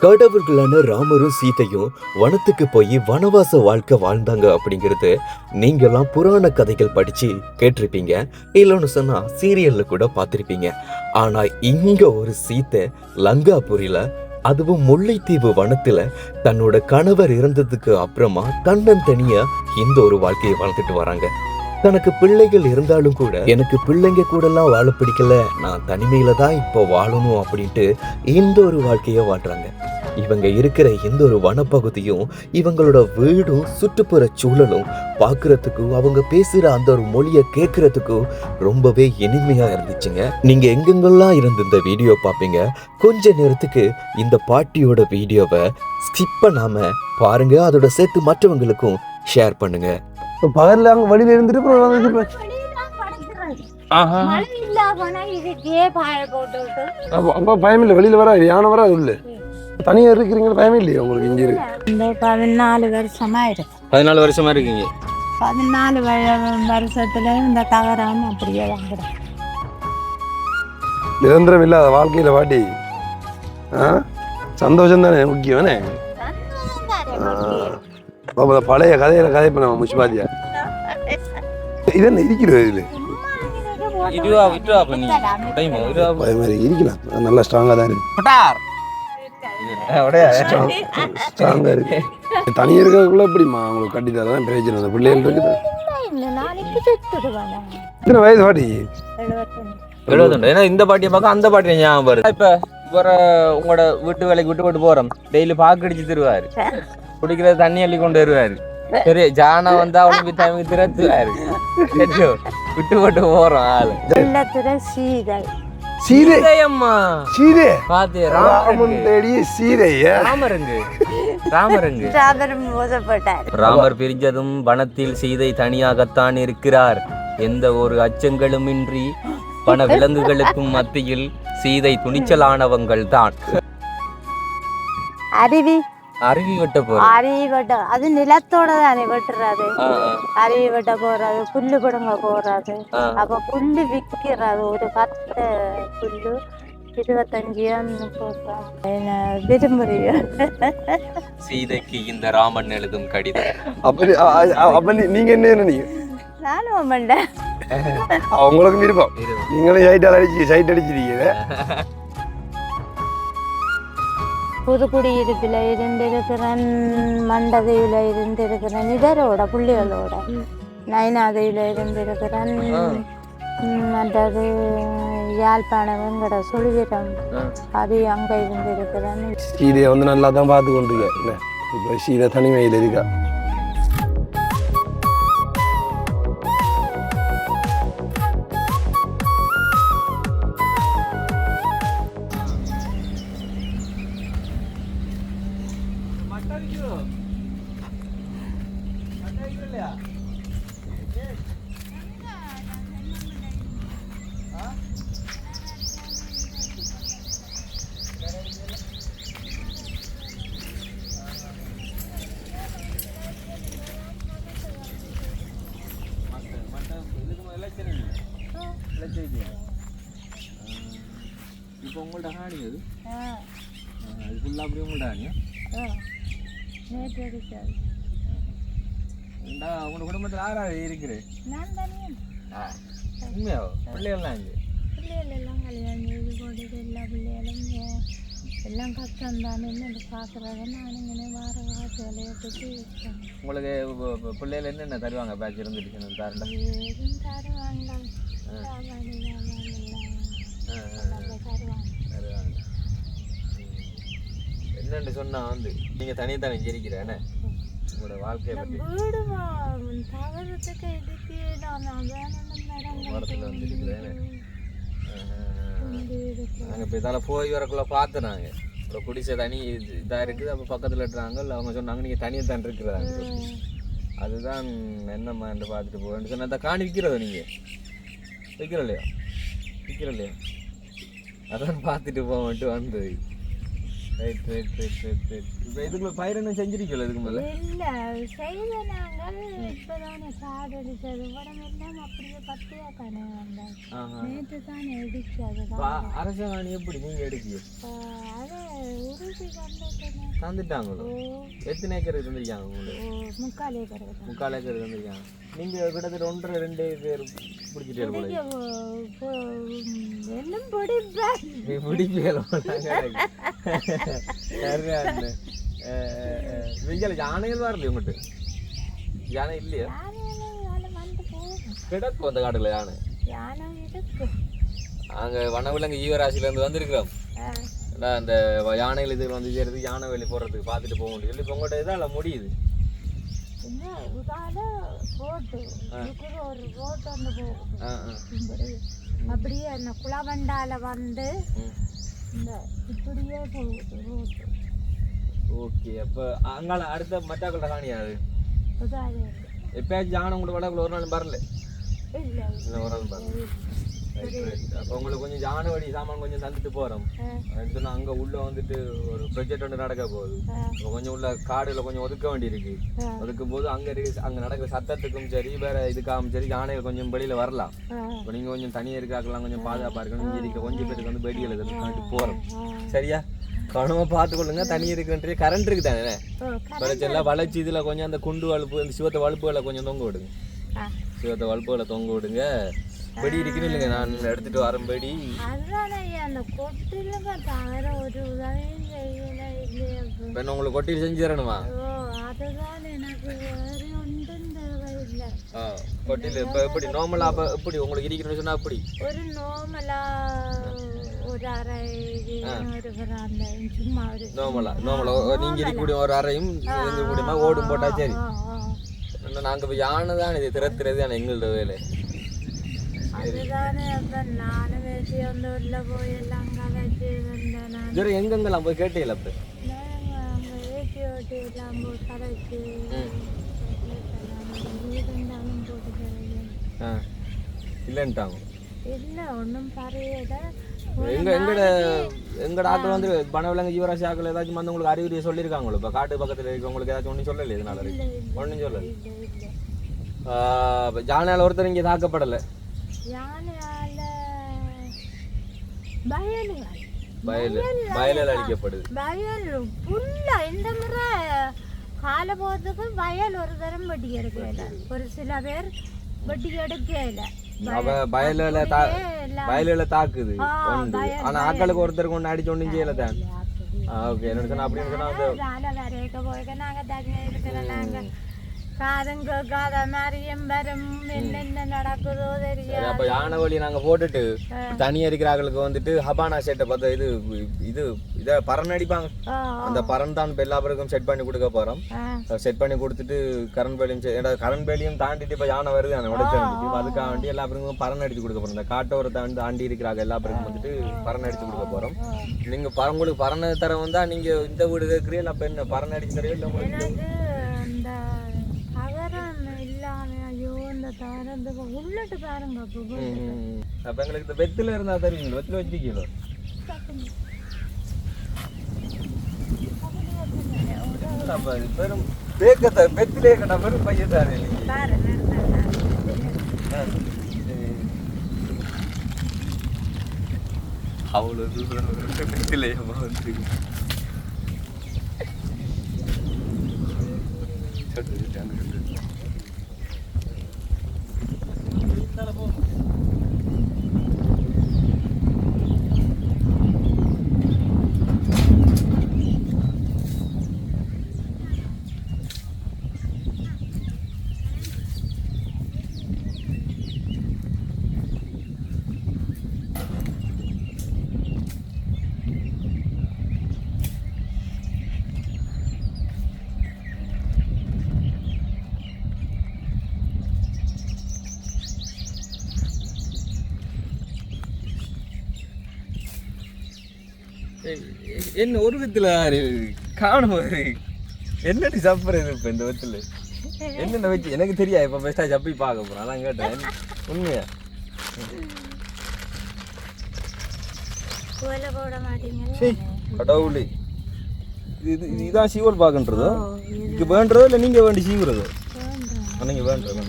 கடவுள்களான ராமரும் சீதையும் வனத்துக்கு போய் வனவாச வாழ்க்கை வாழ்ந்தாங்க அப்படிங்கிறது நீங்கெல்லாம் புராண கதைகள் படிச்சு கேட்டிருப்பீங்க, இல்லைன்னு சொன்னா சீரியல்ல கூட பார்த்திருப்பீங்க. ஆனா இங்க ஒரு சீதை லங்காபுரியில, அதுவும் முல்லைத்தீவு வனத்துல தன்னோட கணவர் இறந்ததுக்கு அப்புறமா தன்னந்தனியா இந்த ஒரு வாழ்க்கையை வாழ்ந்துட்டு வராங்க. தனக்கு பிள்ளைகள் இருந்தாலும் கூட எனக்கு பிள்ளைங்க கூட எல்லாம் வாழ பிடிக்கல, நான் தனிமையில தான் இப்போ வாழணும் அப்படின்ட்டு இந்த ஒரு வாழ்க்கைய வாழ்றாங்க. இவங்க இருக்கிற இந்த ஒரு வனப்பகுதியும் இவங்களோட வீடும் சுற்றுப்புற சூழலும் பார்க்கறதுக்கும் அவங்க பேசுற அந்த ஒரு மொழியை கேட்கறதுக்கும் ரொம்பவே இனிமையா இருந்துச்சுங்க. நீங்க எங்கெங்கெல்லாம் இருந்து இந்த வீடியோ பார்ப்பீங்க, கொஞ்ச நேரத்துக்கு இந்த பாட்டியோட வீடியோவை ஸ்கிப் பண்ணாம பாருங்க. அதோட சேர்த்து மற்றவங்களுக்கும் ஷேர் பண்ணுங்க. பகல்ல அங்க வழியில இருந்துட்டு பயம் இல்லை, வெளியில வர யானை வர அது உள்ள தனியா இருக்கிறீங்க, பயம் இல்லையா உங்களுக்கு? இங்க இருக்கு 14 வருஷமா இருக்கு. 14 வருஷமா இருக்கீங்க. 14 வருஷத்துல இந்த தவறாம அப்படியே வாங்குறேன். நிரந்தரம் இல்லாத வாழ்க்கையில பாட்டி சந்தோஷம் தானே முக்கியம். பழைய கதையில கதை பண்ண முச்சுபாதியா இதென்ன இருக்கிறது இதுல இருக்கலாம், நல்லா ஸ்ட்ராங்கா தான் இருக்கு. ஸ்ட்ராங்கா இருக்கு. தனியா இருக்கக்குள்ள எப்படிமா உங்களுக்கு கட்டித்தான் பிரயோஜனம்? அந்த பிள்ளைகள் இருக்குது. இத்தனை வயசு பாட்டி? 70. ஏன்னா இந்த பாட்டியை பார்க்க அந்த பாட்டியை ஞாபகம் வருது. இப்ப உங்களோட வீட்டு வேலைக்கு விட்டு போட்டு போறோம், டெய்லி பாக்கு அடிச்சு தருவாரு, குடிக்கிறது தண்ணி அள்ளி கொண்டு வருவாரு. சரி ஜானா வந்தா அவனுக்கு டைமுக்கு திறத்துவாரு, விட்டு போட்டு போறோம் ஆளு. ராமர் பிரிஞ்சதும் வனத்தில் சீதை தனியாகத்தான் இருக்கிறார். எந்த ஒரு அச்சங்களும் இன்றி வன விலங்குகளுக்கும் மத்தியில் சீதை துணிச்சலானவங்கள் தான். அருவி வெட்ட போறது, அருவி வெட்ட அது நிலத்தோட தானே வெட்டுறது. அருவி வெட்ட போறது, புல்லு பிடுங்க போறது. அப்ப புல்லு விக்கிறது, ஒரு 10 புல்லு 25 விடுமுறையோ. சீதைக்கு இந்த ராமன் எழுதும் கடிதம். அப்ப நீங்க என்ன நீங்க? நானும் அம்மண்டேன். அவங்களுக்கும் இருப்போம், நீங்களும் சைட் அடிச்சிருக்கீங்க. புதுக்குடியிருப்பில் இருந்திருக்கிறேன், மண்டதையில் இருந்திருக்கிறேன், இதரோட புள்ளிகளோட நைனாதையில் இருந்திருக்கிறேன். மற்றது யாழ்ப்பாணம் எங்கட சுழிவிடம், அது அங்கே இருந்திருக்கிறேன். சீதையை வந்து நல்லா தான் பார்த்து கொண்டிருக்கேன். இப்போ சீதை தனிமையில் இருக்கா. இப்போ உங்கள்ட்ட ஹானி அது அது ஃபுல்லாக அப்படியே உங்கள்ட்ட ஹானியா? நேற்று அடிக்காது. உங்களோட குடும்பத்தில் யாராவது இருக்கிற? நான் தானே. உண்மையோ? பிள்ளைகள்லாம் இங்கே? பிள்ளைகள் எல்லாம் கல்யாணம் செய்து போட்டு எல்லா பிள்ளைகளும் எல்லாம் கஷ்டம் தானே பார்க்குறாங்க. நான் இங்கே வார காசு வேலையை போட்டு இருக்கேன். உங்களுக்கு பிள்ளைகள் என்னென்ன தருவாங்க? பேட்ச் இருந்துட்டு தரண்டா? எதுவும் தர வேண்டாம், என்னன்னு சொன்னா வந்து நீங்க தனியத்தானே ஜெரிக்கிறேன் உங்களோட வாழ்க்கையை பற்றி. வீடு தவறதுக்கு இதுக்கு நான் மரத்தில் வந்துருக்கிறேன். நாங்கள் இப்போ இதால் போய் வரக்குள்ள பார்த்தோம். நாங்கள் இப்போ குடிசை தனி இதாக இருக்குது, அப்போ பக்கத்தில் இருக்கிறாங்க. அவங்க சொன்னாங்க நீங்கள் தனியாக தான் இருக்கிறாங்க. அதுதான் என்னம்மான்னு பார்த்துட்டு போவேன்னு சொன்னால் அந்த காணி விற்கிறதோ நீங்கள் விற்கிற இல்லையா? அதான் பார்த்துட்டு போவேன்ட்டு வந்தது. ரைட். இப்போ இதுக்குள்ள பயிர் என்ன செஞ்சிருக்கல? இதுக்கு மேலே இல்லை செய்த நாங்கள் இப்போதானே காடு அடித்தது உடம்பெல்லாம் அப்படியே பத்தியா தானே வந்தாங்க. நேற்று தானே அடிச்சது. அரசாணி எப்படி நீங்கள் எடுக்கீங்க? அது உருட்டி வந்துட்டேனே. தந்துட்டாங்களோ? எத்தனை ஏக்கர் தந்திருக்காங்க உங்களுக்கு? 3/4 ஏக்கர். 3/4 ஏக்கர் தந்திருக்காங்க. நீங்க கிட்டத்தட்ட 1.5-2 ஏக்கர் பிடிச்சிட்டே போல. எல்லாம் பிடிப்பேன். பிடிப்பேன். யானைகள் வரலையே உங்கள்கிட்ட? யானை இல்லையா? கிடக்கும் அந்த காட்டுல யானை. அங்க வனவிலங்கு ஈவராசிலேருந்து வந்திருக்கிறோம். அந்த யானைகள் இதுக்கு வந்து சேர்த்து யானை வேலி போடுறதுக்கு பார்த்துட்டு போக முடியும் சொல்லி இப்போ உங்கள்கிட்ட இதான் முடியுது. அப்படியே அந்த குளவண்டால வந்து இப்படியே போகுது. ஓகே, அப்போ அங்கால அடுத்த மட்டாக்கள காணியாது எப்பயாச்சும் யானை உங்களோட வடக்குள்ள ஒரு நாள் வரல? இல்லை, ஒரு நாள் வரல. அப்போ உங்களுக்கு கொஞ்சம் யானை வடி சாமான் கொஞ்சம் தந்துட்டு போகிறோம். சொன்னால் அங்கே உள்ளே வந்துட்டு ஒரு ப்ரொஜெக்ட் ஒன்று நடக்க போகுது. கொஞ்சம் உள்ள காடுல கொஞ்சம் ஒதுக்க வேண்டியிருக்கு. ஒதுக்கும் போது அங்கே நடக்கிற சத்தத்துக்கும் சரி வேற இதுக்காகவும் சரி யானைகள் கொஞ்சம் வெளியில் வரலாம். இப்போ நீங்கள் கொஞ்சம் தனியாக இருக்காக்கலாம், கொஞ்சம் பாதுகாப்பாக இருக்கணும். இங்கே இருக்கிற கொஞ்சம் பேருக்கு வந்து வெடிகள் எதுக்கு போகிறோம். சரியா? கவனமாக பார்த்துக்கொள்ளுங்க. தனி இருக்குன்றே கரண்ட் இருக்கு தானே பிரச்சனை வளைச்சி இதில் கொஞ்சம் அந்த குண்டு வலுப்பு இந்த சிவத்த வலுப்புகளை கொஞ்சம் தொங்க விடுங்க. சிவத்த வலுப்புகளை தொங்க விடுங்க. வெடி இருக்குன்னு இல்லைங்க, நான் எடுத்துட்டு வரேன் வெடி. பெண்ணு உங்களுக்கு கொட்டியில் செஞ்சு தரணுமா? கொட்டியில் இப்போ எப்படி நார்மலா? அப்போ எப்படி உங்களுக்கு இருக்கிறன்னு சொன்னா அப்படி ஒரு நார்மலா ஒரு அறை நார்மலா நீங்க இருக்கக்கூடிய ஒரு அறையும் கூடியமா ஓடும் போட்டா சரி. நாங்க இப்போ யானை தான் இது திறத்துறது தானே எங்களோட வேலை. எங்கெங்கெல்லாம் போய் கேட்டீங்களா? இல்லைன்ட்டாங்க. எங்கட ஆக்கள் வந்து வனவிலங்கு ஜீவராசி ஆக்கள் ஏதாச்சும் வந்து உங்களுக்கு அறிகுறியை சொல்லியிருக்காங்களோ? இப்போ காட்டு பக்கத்தில் இருக்கவங்களுக்கு ஏதாச்சும் ஒன்றும் சொல்லலை? இதனால ஒன்றும் சொல்லலை. யானையால் ஒருத்தர் இங்கே தாக்கப்படலை. வயலில் அடிக்கப்படுது. வயல் புல்லா இந்த முறை கால போறதுக்கு வயல் ஒரு தரம் வெட்டி எடுக்கல. ஒரு சில பேர் வெட்டி எடுக்கல. வயலில் தாக்குது. ஆனா ஆக்களுக்கு ஒருத்தருக்கு ஒன்று அடிச்சு ஒன்றும் செய்யல தான். ஓகே, என்ன சொன்னா அப்படின்னு சொன்னா நாங்க தனியா இருக்கிற நாங்க காதும் கேட்காத மாதிரியும் வரும். என்னென்ன நடக்குதோ தெரியாது. அப்ப யானை வழி நாங்க போட்டுட்டு தனியா இருக்கிறாங்களுக்கு வந்துட்டு ஹபானா செட்டை பார்த்து இதை பறன் அடிப்பாங்க. அந்த பறன் தான் எல்லா பேருக்கும் செட் பண்ணி கொடுக்க போறோம். செட் பண்ணி கொடுத்துட்டு கரண்ட் வேலியும் தாண்டிட்டு இப்ப யானை வருது உடைச்சிருந்துச்சு. அதுக்காக வேண்டி எல்லா பேருக்கும் பறன் அடிச்சு கொடுக்க போறோம். இந்த காட்டோரத்தை வந்து தாண்டி இருக்கிறாங்க எல்லா பேருக்கும் வந்துட்டு பறன் அடிச்சு கொடுக்க போறோம். நீங்க உங்களுக்கு பறனை தர வந்தா நீங்க இந்த வீடு இருக்கிறீங்க. அப்ப என்ன பறன் அடிச்சு தரவே இல்லை உங்களுக்கு? உள்ளட்டு பாருங்க. அப்ப எங்களுக்கு இந்த வெத்தில இருந்தா தருவீங்க? வெத்தில வச்சிருக்கீங்களோ? பெரும் பேக்கத்தை வெத்திலே கட்ட பெரும் பையன் தானே. அவ்வளோ தூரம் வெத்திலேயமா வந்து என்ன ஒரு வித்துல காணும். என்னடி சாப்பிட்றது இப்போ இந்த வித்துல என்னென்ன வச்சு எனக்கு தெரியாது. இப்போ பெஸ்ட்டாக சப்பி பார்க்க போகிறேன். அதான் கேட்டேன். உண்மையா கடவுளே, இதுதான் சீவல் பார்க்கன்றதோ? இதுக்கு வேண்டதோ இல்லை நீங்கள் வேண்டி சீவுறதோ? நீங்கள் வேண்டது.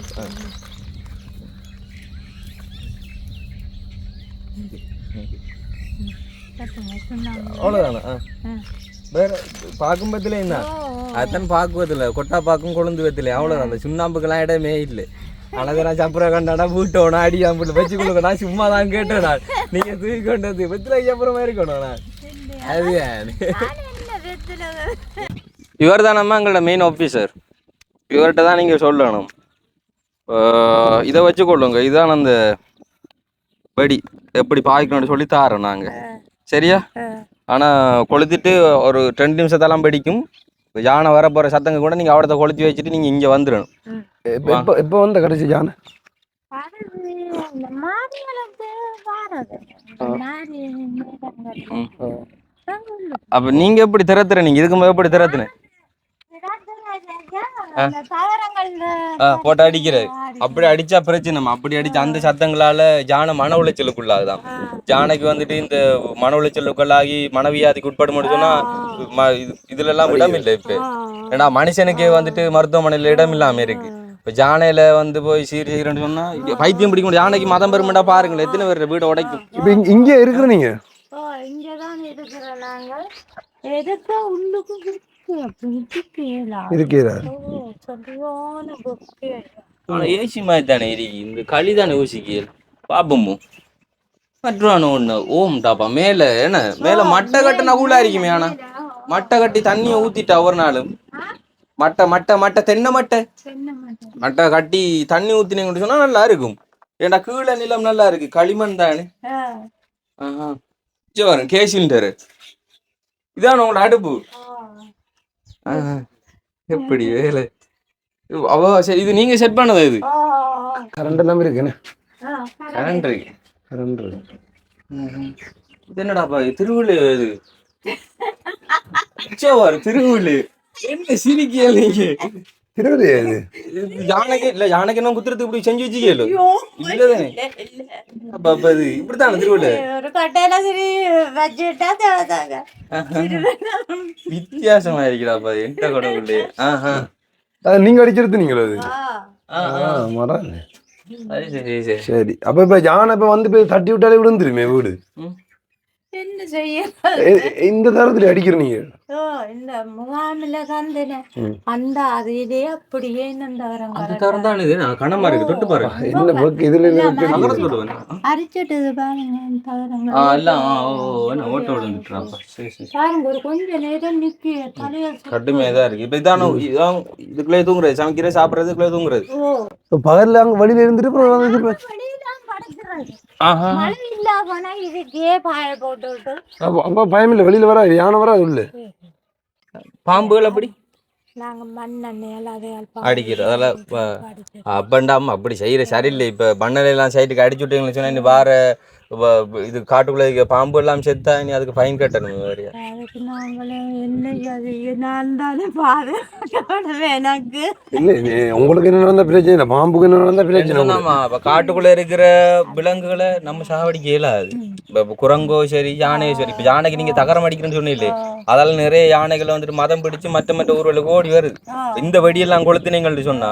அவ்வளோதானே வேற பார்க்கும் பத்தில என்ன அதுதான் பார்க்குவதில்ல கொட்டா பார்க்கும் கொழுந்து வத்தில அவ்வளோதான் அந்த சுண்ணாம்புக்கெல்லாம் இடமே இல்லை ஆனால் நான் சப்புறம் கண்டாடா வீட்டோனா அடி அம்பிட்டு வச்சு கொடுக்க நான் சும்மா தான் கேட்டேன் நான் நீங்கள் தூக்கி கொண்டது வெத்தில அப்புறமா இருக்கணும் நான் அது இவர் தான் நம்ம எங்களோட மெயின் ஆஃபீஸர் இவர்கிட்ட தான் நீங்கள் சொல்லணும் இதை வச்சு கொள்ளுங்க இதுதான் அந்த வெடி எப்படி பாய்க்கணும்னு சொல்லி தாரோம் நாங்கள் சரியா ஆனால் கொளுத்திட்டு ஒரு 2 நிமிஷத்தெல்லாம் வெடிக்கும் யானை வர போகிற சத்தங்க கூட நீங்கள் அவடத்தை கொளுத்தி வச்சுட்டு நீங்கள் இங்கே வந்துடணும் எப்போ வந்த கடைசி யானை அப்போ நீங்கள் எப்படி திறத்துற நீங்கள் இதுக்கு எப்படி திறத்துன போட்டு அடிக்கிறது அப்படி அடிச்சா பிரச்சனை அப்படி அடிச்சு அந்த சத்தங்களால யானை மன உளைச்சலுக்குள்ளாகுதான் யானைக்கு வந்துட்டு இந்த மன உளைச்சலுக்குள்ளாகி மனவியாதிக்கு உட்படும் சொன்னா இதுல எல்லாம் இடம் இல்லை இப்ப ஏன்னா மனுஷனுக்கு வந்துட்டு மருத்துவமனையில இடம் இல்லாம இருக்கு இப்ப யானையில வந்து போய் சீரன்னு சொன்னா பைத்தியம் பிடிக்க முடியும் யானைக்கு மதம் பெருமெண்டா பாருங்களேன் எத்தனை பேர் வீடை உடைக்கும் இப்ப இங்க இருக்கிற நீங்க இங்கதான் இருக்கிறோம் நாங்கள் எதுக்கு உள்ளுக்கு ஏசி மாதிரி தானே இருக்கு இந்த களி தானே யோசிக்கல் பாப்பமும் மற்றான ஒண்ணு ஓம் டாப்பா மேல என்ன மேல மட்டை கட்டினா கூட இருக்குமே ஆனா மட்டை கட்டி தண்ணியை ஊத்திட்டா ஒரு நாளும் மட்டை தென்னை மட்டை கட்டி தண்ணி ஊத்தினீங்கன்னு சொன்னா நல்லா இருக்கும் ஏன்னா கீழே நிலம் நல்லா இருக்கு களிமண் தானே வரும் கேசிலிண்டரு இதான உங்களோட அடுப்பு எப்படி வேலை அவ சரி இது நீங்க செட் பண்ணது இது கரண்ட் எல்லாம் இருக்குண்ணே கரண்ட் இருக்கு கரண்ட் இருக்கு இது என்னடாப்பா திருவிழு இது திருவிழு என்ன சிரிக்கியா நீங்க திருவிழு இது யானைக்கு இல்ல யானைக்கு என்ன குத்துறதுக்கு இப்படி செஞ்சு வச்சுக்கல இல்லதானே அப்ப இது இப்படித்தானே திருவிழு ஒரு கட்டையில சரி வச்சுட்டா தேவைதாங்க வித்தியாசமா இருக்கிறாப்பா எந்த கடவுளே நீங்க அடிச்சிருது நீங்களோ அது மரம் சரி அப்ப இப்ப யானை இப்ப வந்து போய் தட்டி விட்டாலே விழுந்துருமே வீடு என்ன செய்ய இந்த தரத்துல அடிக்கிற நீங்க இந்த முகாமில கந்தன அந்த அதிலே அப்படியே கணமா இருக்கு தொட்டு பாருங்க என்ன போக்கு இதுல அரிச்சிட்டு பாருங்க பாருங்க ஒரு கொஞ்ச நேரம் நிக்க தலைய கடுமையாதான் இருக்கு இப்ப இதான இதுக்குள்ளே தூங்குறது சமைக்கிறது சாப்பிடுறது இதுக்குள்ளே தூங்குறது பகல்ல அங்க வழியில இருந்துட்டு பயம் இல்ல வெளியில வர யானை வர உள்ள பாம்புகள் அப்படி நாங்க மண்ணெண்ணெய் அடிக்கிறது அதெல்லாம் அப்பண்டாம அப்படி செய்யற சரியில்லை இப்ப மண்ணெல்லாம் சைட்டுக்கு அடிச்சு விட்டீங்கன்னு சொன்னா இனி வார இது காட்டுக்குள்ள பாம்பு எல்லாம் செத்தா நீ அதுக்கு ஃபைன் கட்டணும் அதுக்கு நாங்களே என்ன பாரு எனக்கு இல்ல உங்களுக்கு என்ன நடந்த பிரச்சனை பாம்புக்கு என்ன நடந்த பிரச்சனை அப்ப காட்டுக்குள்ள இருக்கிற விலங்குகளை நம்ம சாவடிக்க இயலாது இப்ப குரங்கோ சரி யானையோ சரி இப்ப யானைக்கு நீங்க தகரம் அடிக்கிறேன்னு சொன்னீங்களே அதால நிறைய யானைகளை வந்துட்டு மதம் பிடிச்சு மற்ற ஊர்களுக்கு ஓடி வருது இந்த வெடியெல்லாம் கொளுத்துனீங்கன்னு சொன்னா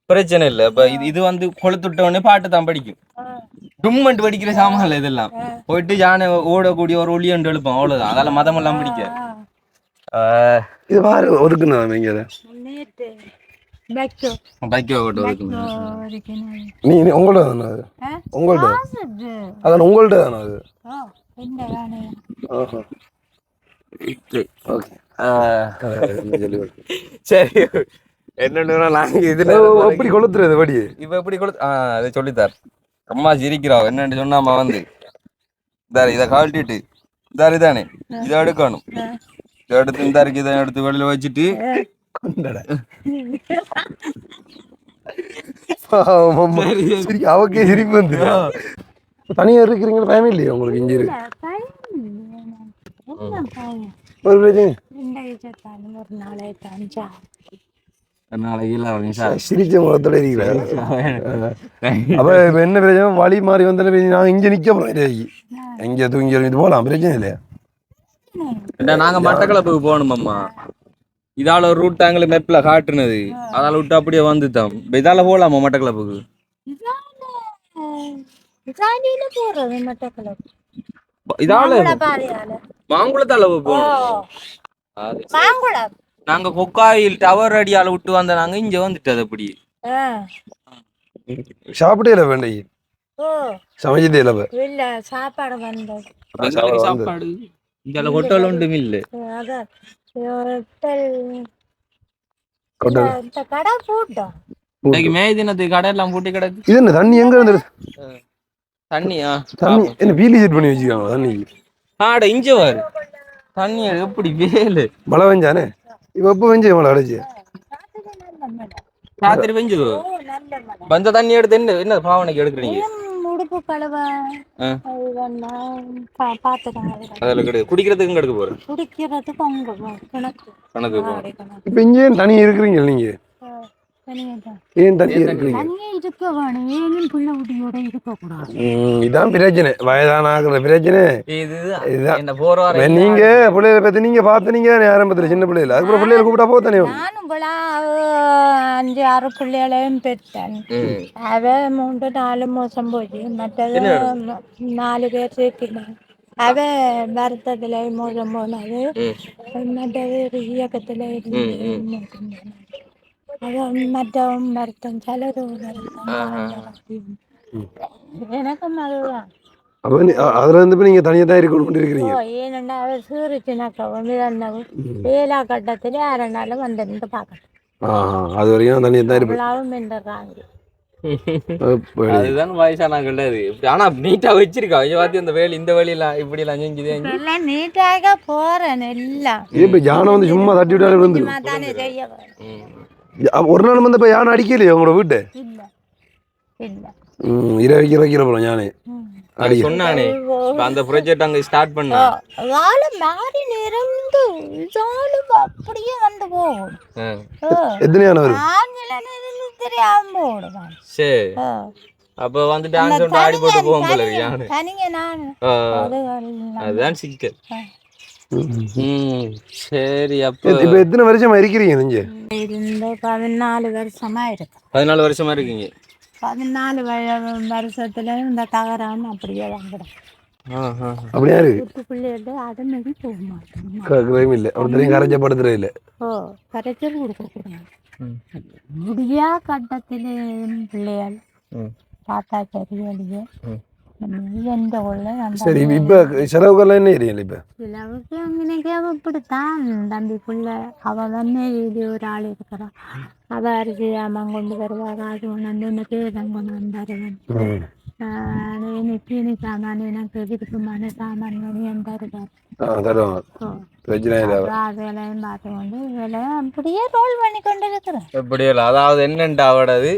பிரச்சனை இல்லை இப்ப இது வந்து கொளுத்துட்ட உடனே பாட்டு தான் படிக்கும் டும்மன்ட்டு படிக்கிற சாமான் இதெல்லாம் போயிட்டு யானை ஓடக்கூடிய ஒரு ஒளியண்டு எழுப்போம் அவ்வளவுதான் அதால மதம் எல்லாம் பிடிக்க இது பாரு ஒதுக்குண்ணா நீங்க உங்கள்ட்ட தானே உங்கள்ட்ட அதான் உங்கள்ட்ட தானே அது சரி என்னன்னா நாங்க இதுல எப்படி கொளுத்துறது வடி இப்ப எப்படி கொளுத்து அதை சொல்லித்தார் அம்மா சிரிக்கிறோம் என்னன்னு சொன்னாமா வந்து இதை கழட்டிட்டு இதானே இதை எடுக்கணும் இதை எடுத்து இந்த இருக்கு இதை எடுத்து வெளியில வச்சுட்டு அவக்கே சிரிப்பு வந்து தனியா இருக்கிறீங்க பயமே இல்லையா உங்களுக்கு இங்க இருக்கு ஒரு பிரச்சனை சிரிச்ச முகத்தோட இருக்கிறார் அப்ப என்ன பிரச்சனை வழி மாறி வந்தாலும் நாங்க இங்க நிக்க போறோம் எங்க தூங்கி இது போலாம் பிரச்சனை இல்லையா நாங்க மட்டக்களப்புக்கு போகணும் அம்மா இதால ஒரு ரூட் எங்களுக்கு மெப்ல காட்டுனது அதால விட்டு அப்படியே வந்துட்டோம் இதால போகலாமா மட்டக்களப்புக்கு இதால மாங்குள பாதையால. மாங்குளத்தால ஓ, போகணும். அது சரி. மாங்குளம். நாங்க கொக்காயில் டவர் அடியால விட்டு வந்த நாங்க இங்க வந்துட்டது அப்படி. ஆ. சாப்பிட்டே இல்லை வேண்டைக்கு ஓ, சமைச்சதே இல்லை இல்ல சாப்பாடு வந்தது. சாப்பாடு இங்க ஹோட்டல் ஒன்றும் இல்லை. அதான் ஹோட்டல் ஹோட்டல் இந்த கடை போட்டோம். இன்னைக்கு மே தினத்துக்கு கடை எல்லாம் பூட்டி கிடக்கு. இது என்ன தண்ணி எங்க இருந்து தண்ணியா தண்ணி என்ன பீலி செட் பண்ணி வச்சுக்காங்க தண்ணிக்கு ஆட இங்க வாரு தண்ணி எப்படி வேலு மழை பெஞ்சானே இப்போ எப்போ பெஞ்சு மழை அடைச்சு ராத்திரி பெஞ்சது நல்ல மழை. வந்த தண்ணி எடுத்து என்ன பாவனைக்கு எடுக்கிறீங்க? உடுப்பு கழுவ பாத்துக்காங்க. அதில் கிடையாது குடிக்கிறதுக்கும் எடுக்க போறேன். குடிக்கிறதுக்கு அங்க கிணக்கு கணக்கு ஆடி கிணக்கு. இப்போ இங்கே தனி இருக்கிறீங்க நீங்க தனியாக ஏன் தனி இருக்கிறீங்க தனியே இருக்க வேணும். ஏனும் பிள்ளை குட்டியோட இருக்கக்கூடாது. இதான் பிரச்சனை வயதான ஆகுற பிரச்சனை இதுதான். என்ன போற வர நீங்க பிள்ளைகளை பத்தி நீங்க பார்த்து நீங்க ஆரம்பத்துல சின்ன பிள்ளைல அதுக்கப்புறம் பிள்ளைகளை கூப்பிட்டா போத்தானே நானும் போல 5-6 பிள்ளைகளையும் பெற்றேன். அவ 3-4 மோசம் போச்சு. மற்றது 4 பேர் சேர்க்கிறாங்க. அவ வருத்தத்துல மோசம் போனது. மற்றது ஒரு இயக்கத்துல இருந்து மோசம் போனது. அது மற்றவன் வருத்தம் சிலரு எனக்கும் அதுதான். அப்ப அதுல இருந்து நீங்க தனியா தான் இருக்கணும் இருக்கிறீங்க ஏனென்னா அவர் சீரிச்சுனாக்கா வேலா கட்டத்துல 6 நாள் வந்து பார்க்கணும். அது வரைக்கும் தனியா தான் இருப்பேன் அவ்வளவும் என்றாங்க. அதுதான் வயசானா கிடையாது. ஆனா நீட்டா வச்சிருக்கா பார்த்து இந்த வேலி இந்த வேலையில இப்படி எல்லாம் செஞ்சுதே எல்லாம் நீட்டாக போறேன் எல்லாம். இப்ப யானை வந்து சும்மா தட்டி விட்டாலே வந்து தானே செய்ய ஒரு நாள் வந்து இப்ப யானை அடிக்கலையே உங்களோட வீட்டு இல்ல இல்ல வைக்கிற போறோம் யானை சொன்னானே அந்த ப்ராஜெக்ட் அங்க ஸ்டார்ட் பண்ணா வாழ மாறி நிறந்து அப்படியே வந்து போகும். எத்தனை யானை வரும் தெரியாம போடுவான். சரி அப்ப வந்து டான்ஸ் ஆடி போட்டு போகும் போல யானை தனிங்க நான் அதுதான் சிக்கல். சரி அப்ப இப்ப எத்தனை வருஷமா இருக்கிறீங்க நீங்க? இந்த 14 வருஷமா இருக்கு. 14 வருஷமா இருக்கீங்க. 14 வருஷத்துல இந்த தகராம அப்படியே வாங்குறேன். அப்படியா இருக்கு பிள்ளைகிட்ட அடனடி போக மாட்டேன். இல்ல ஒருத்தரையும் கரைச்சப்படுத்துறது இல்ல. கரைச்சல் கொடுக்கக்கூடாது. முடியா கட்டத்திலே பிள்ளைகள் பார்த்தா தெரியலையே. சரி இப்ப செலவுகள் என்ன ஏரியா இப்ப செலவுக்கு அங்கனைக்கே இப்படித்தான் தம்பி பிள்ளை அவ வந்து இது ஒரு ஆள் இருக்கிறான். அவ அரிசி சாமான் கொண்டு வருவா. காசு கொண்டு வந்து பேதம் கொண்டு வந்தாருவன். சீனி சாமான் எனக்கு விருப்பமான சாமான் தருவார். அதெல்லாம் பார்த்து கொண்டு அப்படியே ரோல் பண்ணி கொண்டு இருக்கிறேன். எப்படியோ அதாவது என்னண்டா அவடது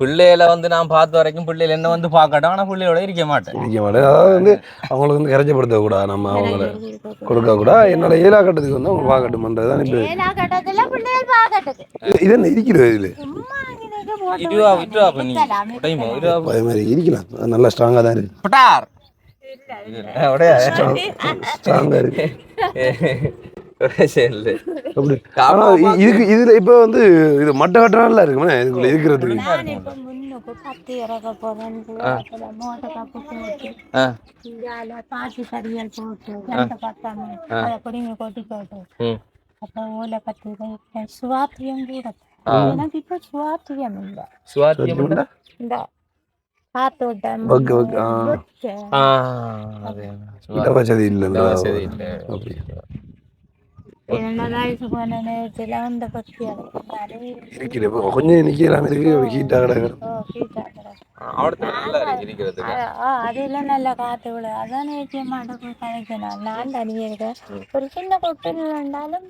பிள்ளைகளை வந்து நான் பார்த்த வரைக்கும் பிள்ளைகள் என்ன வந்து பார்க்கட்டும். ஆனா பிள்ளையோட இருக்க மாட்டேன். அதாவது வந்து அவங்களுக்கு வந்து கரைச்சப்படுத்த கூடாது. நம்ம அவங்கள கொடுக்க கூடாது. என்னோட 7 கட்டத்துக்கு வந்து அவங்க பார்க்கட்டும்ன்றதுதான் இப்ப 7 கட்டத்துல பிள்ளைகள் பார்க்கட்டுக்கு இது என்ன இருக்கிறது இதுல அதே மாதிரி இருக்கலாம். நல்லா ஸ்ட்ராங்கா தான் இருக்கு. ஸ்ட்ராங்கா இருக்கு. இதுக்கு இதுல இப்ப வந்து இது மட்ட கட்டணம் இருக்குமே இதுக்குள்ள இருக்கிறதுக்கு பத்தி இறக்க போறேன். மோட்டை காப்பு போட்டு பாசி கறியல் போட்டு பத்தாம அதை பிடிங்க கொட்டி போட்டு அப்ப ஓலை பத்தி சுவாத்தியம் கூட எனக்கு இப்ப சுவாத்தியம் இல்லை. இந்த காத்தோட்டம் வசதி இல்லை. கொஞ்சம் நிக்கலாம் இருக்கு ஹீட்டா கிடக்கு. அதெல்லாம் நல்லா காத்து விட அதான் மாட்டை கதைக்கணும். நான் தனியாக இருக்கேன். ஒரு சின்ன கொட்டில் இருந்தாலும்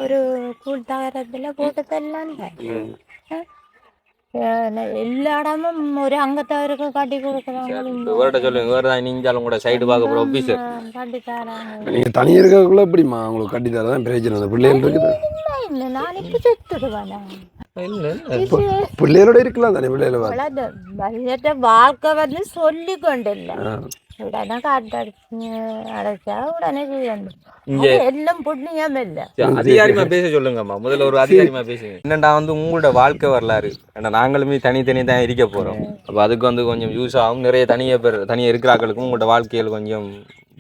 ஒரு கூழ் தகரத்துல போட்டு தரலாம். எல்லா இடமும் ஒரு அங்கத்தவருக்கு கட்டி கொடுக்குறாங்க. கட்டி தராங்க. நீங்க தனியா இருக்கக்குள்ள எப்படிமா உங்களுக்கு கட்டி தரதான் பிரச்சனை? பிள்ளைகள் இருக்குது இல்லை நான் இப்ப செத்துடுவேன். பிள்ளைகளோட இருக்கலாம் தானே. பிள்ளைகள வாழ்க்கை வந்து சொல்லி கொண்டு இல்லை உடனே காட்டு அடைச்சா உடனே எல்லாம் புண்ணியம் இல்லை. அதிகாரிமா பேச சொல்லுங்கம்மா. முதல்ல ஒரு அதிகாரிமா பேசுங்க. என்னடா வந்து உங்களோட வாழ்க்கை வரலாறு ஏன்னா நாங்களுமே தனித்தனி தான் இருக்க போறோம். அப்போ அதுக்கு வந்து கொஞ்சம் யூஸ் ஆகும். நிறைய தனியாக இருக்கிறாக்களுக்கும் உங்களோட வாழ்க்கையில் கொஞ்சம்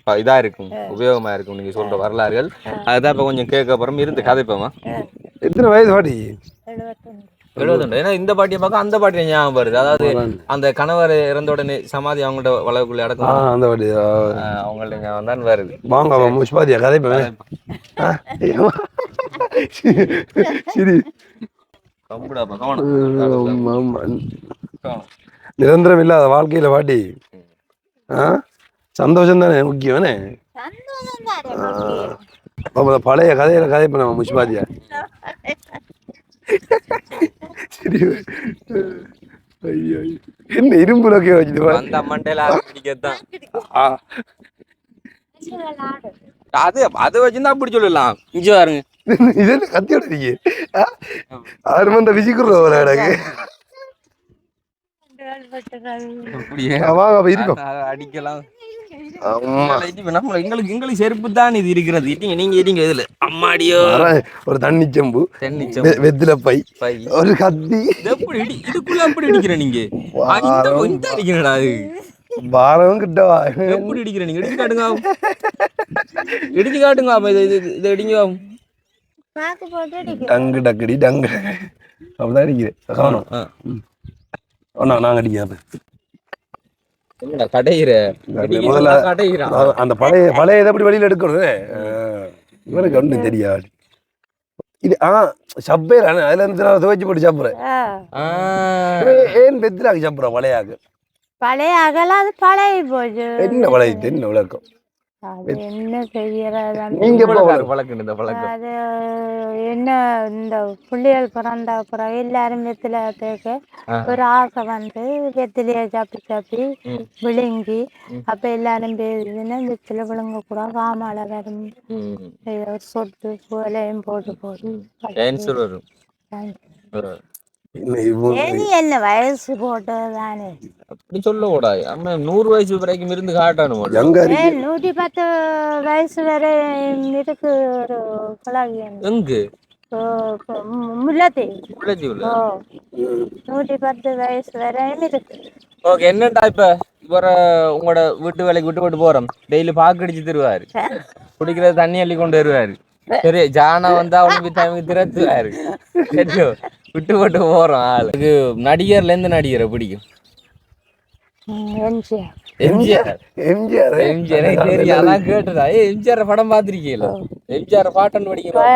இதா இருக்கும், உபயோகமா இருக்கும் நீங்க சொல்ற வரலாறுகள். அதுதான் இப்ப கொஞ்சம் கேட்க அப்புறம் இருந்து கதைப்போமா. எத்தனை வயசு பாட்டி? 71. 72. ஏன்னா இந்த பாட்டியை பார்க்க அந்த பாட்டியை ஞாபகம் வருது. அதாவது அந்த கணவர் இறந்த உடனே சமாதி அவங்கள்ட்ட வளவுக்குள்ள அடக்கம், அந்த பாட்டி அவங்கள்ட்ட ஞாபகம் தான் வருது. வாங்க முஷ்பாதியா கதை சரி. கம்புடாப்பா கவனம். நிரந்தரம் இல்லாத வாழ்க்கையில பாட்டி சந்தோஷம் தானே முக்கியம். சந்தோஷம் தானே பழைய கதையில கதை பண்ண முஷ்பாதியா. சரி. ஐயோ என்ன இரும்புலக்கே வச்சுட்டு அந்த மண்டையில பிடிக்கத்தான் அது அதை வச்சுருந்தா அப்படி சொல்லலாம். இஞ்சி பாருங்க, இதெல்லாம் கத்தியோட இருக்கீங்க 6 மந்தை விசிக்கிறோம் எனக்கு. வாங்க இருக்கும் அடிக்கலாம். எங்களுக்கு செருப்பு தான் இது இருக்கிறது. நீங்க இருங்க இதுல அம்மாடியோ. ஒரு தண்ணி செம்பு, வெத்தில பை, ஒரு கத்தி. எப்படி இதுக்குள்ள அப்படி அடிக்கிற நீங்க? அடிக்கிறடா அது பாரம் கிட்டவா? எப்படி அடிக்கிற நீங்க? எடுத்து காட்டுங்க, எடுத்து காட்டுங்க. இதை அடிங்க. டங்கு டக்கடி டங்கு அப்படிதான் அடிக்கிறேன். கவனம். நாங்க அடிக்க கடையிற முதல்ல அந்த பழைய இதை எப்படி வெளியில எடுக்கிறது இவனுக்கு ஒன்றும் தெரியாது. இது சப்பேர் அதுல இருந்து துவைச்சு போட்டு சாப்பிடுறேன். ஏன் பெத்திராக்கு சாப்பிடுறேன் பழையாக்கு? பழைய அகலாம் அது பழைய போச்சு. என்ன பழைய என்ன விளக்கம்? என்ன செய்யறது? நீங்க அது என்ன இந்த புள்ளிகள் பிறந்த அப்புறம் எல்லாரும் வெத்தில தேக்க ஒரு ஆசை வந்து வெத்திலைய சாப்பி விழுங்கி அப்ப எல்லாரும் பேசுதுன்னா வெத்தில விழுங்க கூட காமால வரும் சொட்டு சோலையும் போட்டு என்ன வயசு போட்டதானே அப்படி சொல்ல கூடாது. 100 வயசு வரைக்கும் இருந்து காட்டணும். 110 வயசு வரை இருக்கு ஒரு குழாவியம். எங்கு? முல்லைத்தீவு 110 வயசு வரையும் இருக்கு. ஓகே, என்னடா இப்ப உங்களோட வீட்டு வேலைக்கு விட்டு போறோம். டெய்லி பாக்கு அடிச்சு தருவாரு, குடிக்கிறது தண்ணி அள்ளி கொண்டு வருவாரு. சரி, ஜானா வந்தா அவனுக்கு திறத்துவாரு. சரியோ, விட்டு போட்டு போறோம். ஆளுக்கு நடிகர்ல இருந்து நடிகரை பிடிக்கும். எம்ஜிஆர் கேட்டுதா? எம்ஜிஆர் படம் பாத்திருக்கீங்களா? எம்ஜிஆர் பாட்டன் படிக்க மாட்டேன்.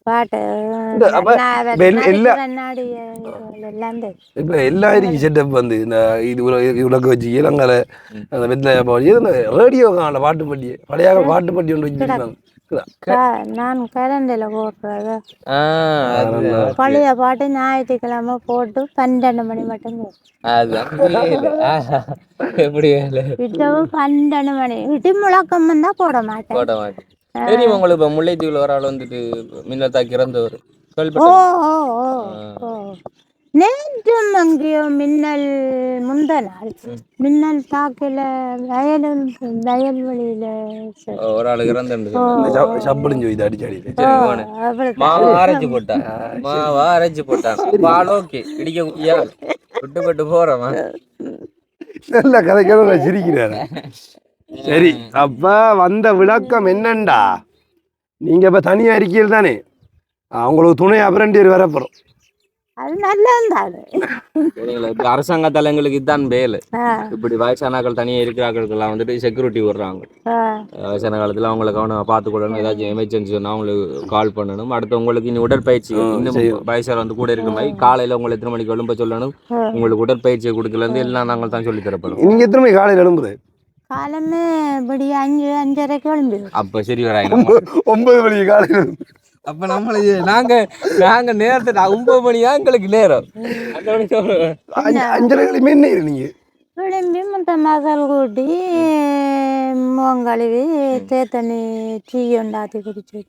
பாட்டு இப்ப எல்லாரும் செட்டப் வந்து இது உலக வச்சு இளங்கலை அந்த வெத்தில ரேடியோ காண பாட்டு பட்டி பழைய பாட்டு பட்டி ஒன்று வச்சிருக்காங்க. நான் கரண்டில போடுறது பழைய பாட்டு ஞாயிற்றுக்கிழமை போட்டு 12 மணி மட்டும். விட்டவும் 12 மணி விட்டு முழக்கம் தான் போட மாட்டேன். தெரியும் உங்களுக்கு? இப்ப முல்லைத்தீவுல ஒரு ஆள் வந்துட்டு மின்னல் தாக்கி இறந்தவர். நேற்றும் அங்கேயோ மின்னல் முந்த நாள் மின்னல் தாக்கல வயல்வெளியில ஒரு ஆளு இறந்து அரைச்சு போட்டான். அரைச்சு போட்டான். இடிக்க விட்டு போறோம். நல்ல கதைக்காக சிரிக்கிறாரு. சரி, அப்ப வந்த விளக்கம் என்னண்டா, நீங்க இப்ப தனியா இருக்கீங்க தானே, அவங்களுக்கு துணை அப்புறம் வரப்போறோம். அது நல்லது. அரசாங்க தலைங்களுக்கு இதுதான் வேலை. இப்படி வயசானாக்கள் தனியா இருக்கிறார்களுக்கெல்லாம் வந்துட்டு செக்யூரிட்டி விடுறாங்க. வயசான காலத்துல அவங்களை கவனமா பார்த்துக்கொள்ளணும். ஏதாச்சும் எமர்ஜென்சி சொன்னா அவங்களுக்கு கால் பண்ணணும். அடுத்து உங்களுக்கு இனி உடற்பயிற்சி இன்னும் வயசால வந்து கூட இருக்கிற மாதிரி காலையில உங்களை எத்தனை மணிக்கு எழும்ப சொல்லணும். உங்களுக்கு உடற்பயிற்சியை கொடுக்கல இருந்து எல்லாம் நாங்கள் தான் சொல்லி தரப்படும். நீங்க எத்தனை மணிக்கு காலையில எழும்புறது? காலமே இப்படி 5-5:30 கிளம்பி. அப்ப சரி வராங்க 9 மணிக்கு காலையில. அப்ப நம்மளுக்கு நாங்க நேரத்தை 9 மணி தான் எங்களுக்கு நேரம். 5:30 என்ன நீங்க விளம்பி முட்டை மசால் கூட்டி மோங்கழுவி தேத்தண்ணி டீ உண்டாத்தி குடிச்சு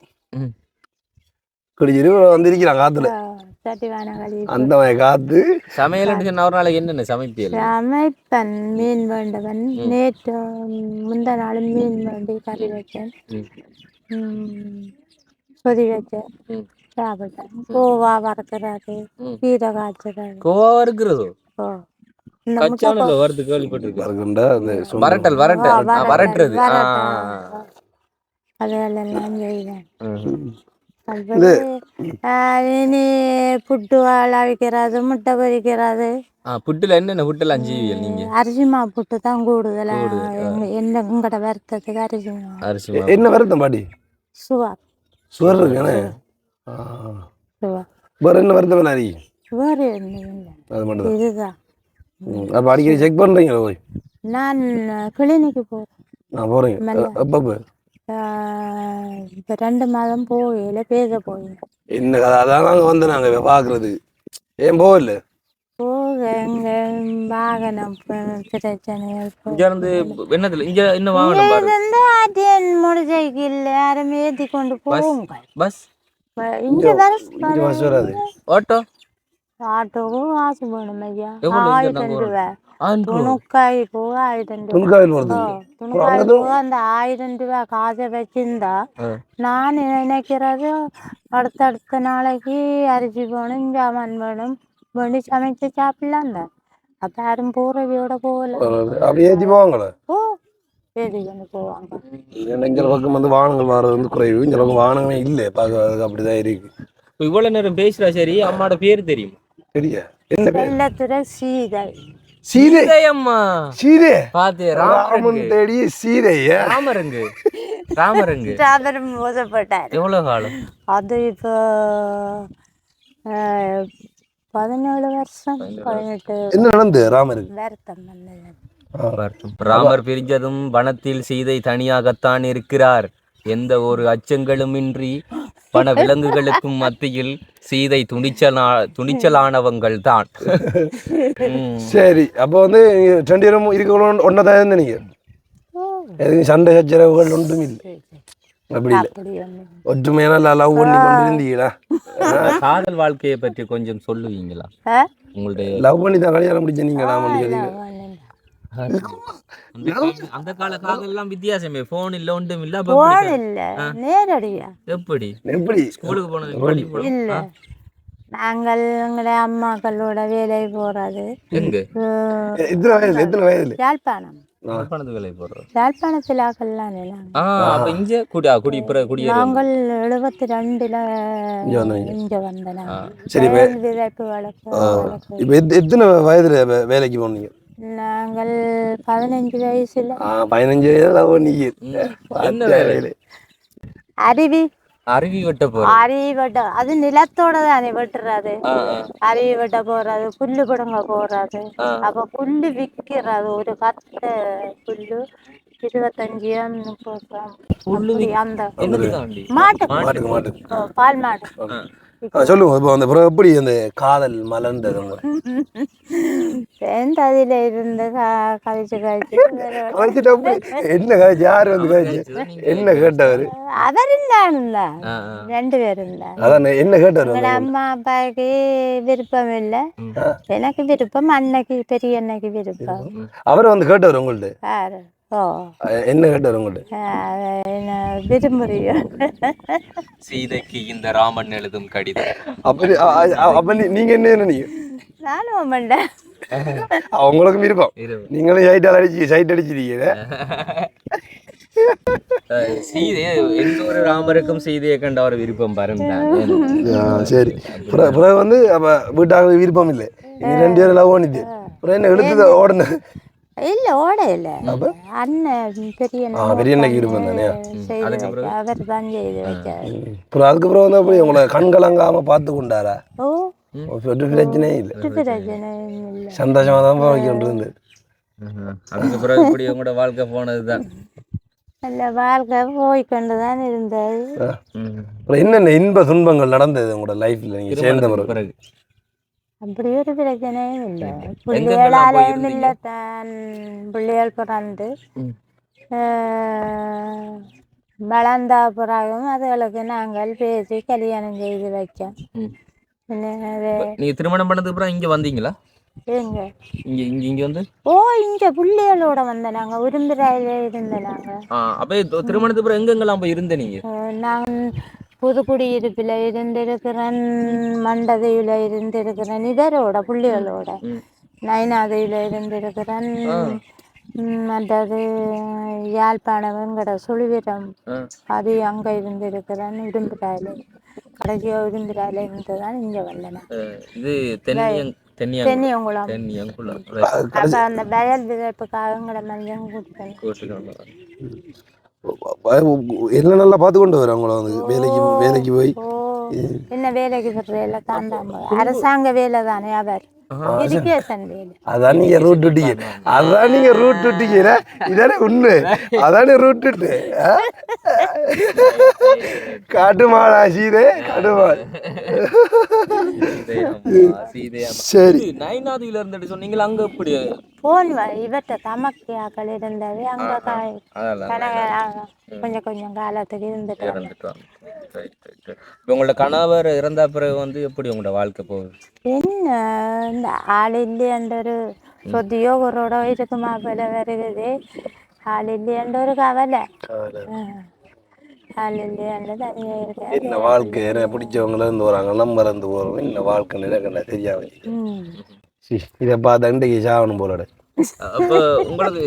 வந்திருக்கிறான் காத்துல. அந்த மாதிரி காத்து சமையல் ஒரு நாளைக்கு என்னென்ன சமைப்பீங்க? சமைப்பன் மீன் வேண்டவன். நேற்று முந்த நாள் மீன் வேண்டி கறி வச்சேன், கொதி வச்சேன். சாப்பிட்டேன். கோவா வறுக்கிறது, ம். கீரை காய்ச்சறது. கோவா இருக்கிறதோ ஓ இந்த முட்டை கச்சானில் வறுத்து கேள்விப்பட்டிருக்கேன். வறுக்குண்டா அந்த சொந்த வரட்டல் ஆ, வரட்டல் வரட்டுறது அதெல்லாம் செய்வேன். இது அதுபோல இனி புட்டு அவிக்கிறது, முட்டை பொரிக்கிறது. புட்டுல என்னென்ன புட்டுல அஞ்சுவியல் நீங்க? அரிசி மாவு புட்டு தான் கூடுதலா கூடுதல், என்ன உங்கள்கிட்ட வருத்தத்துக்கு அரிசி மாவு. அரிசி மாவு. என்ன வருத்தம் பாட்டி? சுவர் சுவர் இருக்குண்ணே. சுவர் வேற என்ன வருத்தம் இல்லை அரி? சுவர் இல்லை, அது மட்டும் தான். இதுதான். அப்போ அடிக்கடி செக் பண்ணுறீங்களா போய்? நான் கிளினிக்கு போகிறேன். நான் போகிறேங்க மெல்ல. அப்பப்போ இப்போ 2 மாதம் போகல, பேச போயிங்க என்ன கதை அதான் நாங்கள் வந்து நாங்கள் பார்க்குறதுக்கு ஏன் போகல? போக எங்க வாகனம் பிரச்சனைகள் இங்க இருந்து என்னத்துல இங்க என்ன வாகனம் பாரு. இருந்து ஆட்டியன் மோட்டர் சைக்கிள் யாரும் ஏற்றி கொண்டு போங்க. பஸ் இங்க இங்கே பஸ் வராது. ஆட்டோ ஆட்டோவும் காசு வேணும் ஐயா. எவ்வளவு இங்க 1000 நாங்க ரூபா. 1000 ரூபா. துணுக்காய் போக 1000 ரூபா. துணுக்காவில் வருது. துணுக்காய் போக அந்த 1000 ரூபா காசை வச்சிருந்தா நான் நினைக்கிறது அடுத்தடுத்த நாளைக்கு அரிசி வேணும், ஜாமான் வேணும், வேண்டி சமைச்சு சாப்பிடலாம் தான். அப்போ யாரும் போறவையோட போகல. அப்படி ஏற்றி போவாங்களே. ஓ எதுக்கு போவாங்க. எங்கள் பக்கம் வந்து வாகனங்கள் வர்றது வந்து குறைவு. இந்த பக்கம் வாகனங்களே இல்லை, பார்க்கறதுக்கு அப்படிதான் இருக்கு. இப்ப இவ்வளவு நேரம் பேசுறா சரி, அம்மாவோட பேர் தெரியும்? சரியா? என்ன பேர்? வெள்ளத்துறை சீதை. சீதை. அம்மா சீதை பாத்து ராமன் தேடி சீதையா? ராமரங்கு ராமரங்கு ராமர் மோசப்பட்டார். எவ்வளவு காலம்? அது இப்போ 17 வருஷம் 18 என்ன நடந்து ராமருக்கு? வருத்தம் வந்தது. ராமர் பிரிஞ்சதும் வனத்தில் சீதை தனியாகத்தான் இருக்கிறார். எந்த ஒரு அச்சங்களுமின்றி பண விலங்குகளுக்கும் மத்தியில் சீதை துணிச்சலானவங்கள் தான். சரி, அப்போ வந்து 2 பேரும் இருக்கணும் ஒன்னதான் இருந்து நீங்க எதுவும் சண்டை சச்சரவுகள் ஒன்றும் இல்லை. அப்படி இல்லை, அப்படி ஒண்ணு. ஒற்றுமையான லவ் பண்ணி கொண்டு இருந்தீங்களா? காதல் வாழ்க்கையை பற்றி கொஞ்சம் சொல்லுவீங்களா? ஆ? உங்களுடைய லவ் பண்ணி தான் கல்யாணம் முடிச்ச நீங்களா? அந்த கால காதல் எல்லாம் வித்தியாசமே. போன் இல்ல ஒன்றும் இல்ல. போன் இல்ல, நேரடியா. எப்படி எப்படி ஸ்கூலுக்கு போனது? இல்ல, நாங்கள் எங்களுடைய அம்மாக்களோட வேலை போறது. எங்க எத்தனை வயதுல? யாழ்ப்பாணம். யாழ்ப்பாணத்து வேலை போடுறோம். யாழ்ப்பாணத்தில் ஆக்கள்லாம் அப்ப இங்க குடி நாங்கள் 72ல இங்க வந்தோம். சரி, விதைப்பு வளர்ப்பு. இப்போ எத்தனை வயதுல வேலைக்கு போனீங்க? நாங்கள் 15 வயசுல. 15 வயதுல லவ் பண்ணீங்க. என்ன வேலை? அருவி அருவி வெட்ட போறோம். அருவி வெட்ட, அது நிலத்தோட தானே வெட்டுறது. அருவி வெட்ட போறது, புல்லு பிடுங்க போறது. அப்ப புல்லு விக்கிறது, ஒரு 10 புல்லு 25 30 அந்த மாட்டுக்கு பால் மாடு. சொல்லுங்க, இப்போ அந்த பிறகு எப்படி அந்த காதல் மலர்ந்தது? அதில் இருந்து கழிச்சு என்ன கழிச்சு? யாரு வந்து கழிச்சு? என்ன கேட்டவர்? அவர் இருந்தா 2 பேர் இருந்தார். அதான் என்ன கேட்டவர்? அம்மா அப்பாவுக்கு விருப்பம் இல்லை, எனக்கு விருப்பம், அன்னைக்கு பெரிய அன்னைக்கு விருப்பம். அவரை வந்து கேட்டவர் உங்கள்ட்ட? யாரு? என்ன கேட்டவர் உங்கள்ட்ட? விரும்புறியோ சீதைக்கு இந்த ராமன் எழுதும் கடிதம். அப்ப நீங்க என்ன நீங்க? நானும் அம்மண்டேன். அவங்களுக்கும் விருப்பம், நீங்களும் சைட் அடிச்சிருக்கீங்க. சீதை எந்த ஒரு ராமருக்கும் சீதையை கண்ட ஒரு விருப்பம் பாருங்க. சரி, பிறகு வந்து அப்ப வீட்டாக விருப்பம் இல்லை, 2 பேரும் லவ் பண்ணிட்டு அப்புறம் என்ன எடுத்து ஓடன? இல்ல, ஓட இல்ல, அண்ணன் பெரிய பெரியண்ணக்கு இருப்பேன் தானே, அவர் தான் செய்து வச்சார். அப்புறம் அதுக்கப்புறம் வந்து அப்படி உங்களை கண்கலங்காம பார்த்து கொண்டாரா? ஓ, ஒரு பிரச்சனையே இல்லை, பிரச்சனை இல்லை, சந்தோஷமா தான் போய்கிட்டு இருந்து. அதுக்கப்புறம் இப்படி உங்களோட வாழ்க்கை போனதுதான். நல்ல வாழ்க்கை போய்கொண்டுதான் இருந்தது. அப்புறம் என்னென்ன இன்ப துன்பங்கள் நடந்தது உங்களோட லைஃப்ல நீங்க சேர்ந்த பிறகு? அப்படி ஒரு பிரச்சனையும் இல்லை, பிள்ளைகளாலையும் இல்லை. தான் பிள்ளைகள் பிறந்து வளர்ந்த பிறகும் அதுகளுக்கு நாங்கள் பேசி கல்யாணம் செய்து வச்சோம். நீங்க திருமணம் பண்ணதுக்கு அப்புறம் இங்க வந்தீங்களா? எங்க இங்க வந்து இங்க பிள்ளைகளோட வந்த நாங்க உரும்புறாயில இருந்த நாங்க. அப்ப திருமணத்துக்கு அப்புறம் எங்கெங்கெல்லாம் போய் இருந்த நீங்க? நாங்க புதுக்குடியிருப்பில் இருந்திருக்கிறேன், மண்டதையில் இருந்திருக்கிறேன், இதரோட புள்ளிகளோட நைனாதையில் இருந்திருக்கிறேன். மற்றது யாழ்ப்பாணம் எங்கட சுழிவிரம், அது அங்கே இருந்திருக்கிறேன். உடும்புராயில் கடைசியாக உடும்புராயில் இருந்துதான் இங்கே வந்தேன். இது தென்னியங்குளம். அப்போ அந்த வயல் விதைப்புக்காக எங்கட மஞ்சள் கொடுத்தேன். எல்லாம் நல்லா பார்த்து கொண்டு வர அவங்கள வந்து வேலைக்கு போய் என்ன வேலைக்கு சொல்ற தாண்டாம அரசாங்க வேலை தானே அவர் எஜுகேஷன் வேலை. அதான் நீங்க ரூட் விட்டீங்க, அதான் நீங்க ரூட் விட்டீங்க, இதானே உண்மை, அதானே ரூட் விட்டு காட்டுமாடா சீதே காட்டுமாள். சரி நைனாதியில இருந்துட்டு சொன்னீங்களா அங்க எப்படி போன் இவற்ற தமக்கியாக்கள் இருந்தது அங்க கொஞ்சம் கொஞ்சம் காலத்துக்கு இருந்துட்டு. உங்களோட கணவர் இறந்த பிறகு வந்து எப்படி உங்களோட வாழ்க்கை போகுது? என்ன இந்த ஆள் இல்லையன்ற ஒரு சொத்தியோ ஒரோட இருக்குமா போல வருகுது. ஆள் இல்லையன்ற ஒரு கவலை, ஆள் இல்லையன்ற தனியாக இருக்கு. இந்த வாழ்க்கை பிடிச்சவங்கள இருந்து வராங்க, நம்ம இருந்து போறோம். இந்த வாழ்க்கை நிலக்கண்டா தெரியாம இதை பார்த்தா இன்றைக்கு சாகணும் போலோட. அப்போ உங்களுக்கு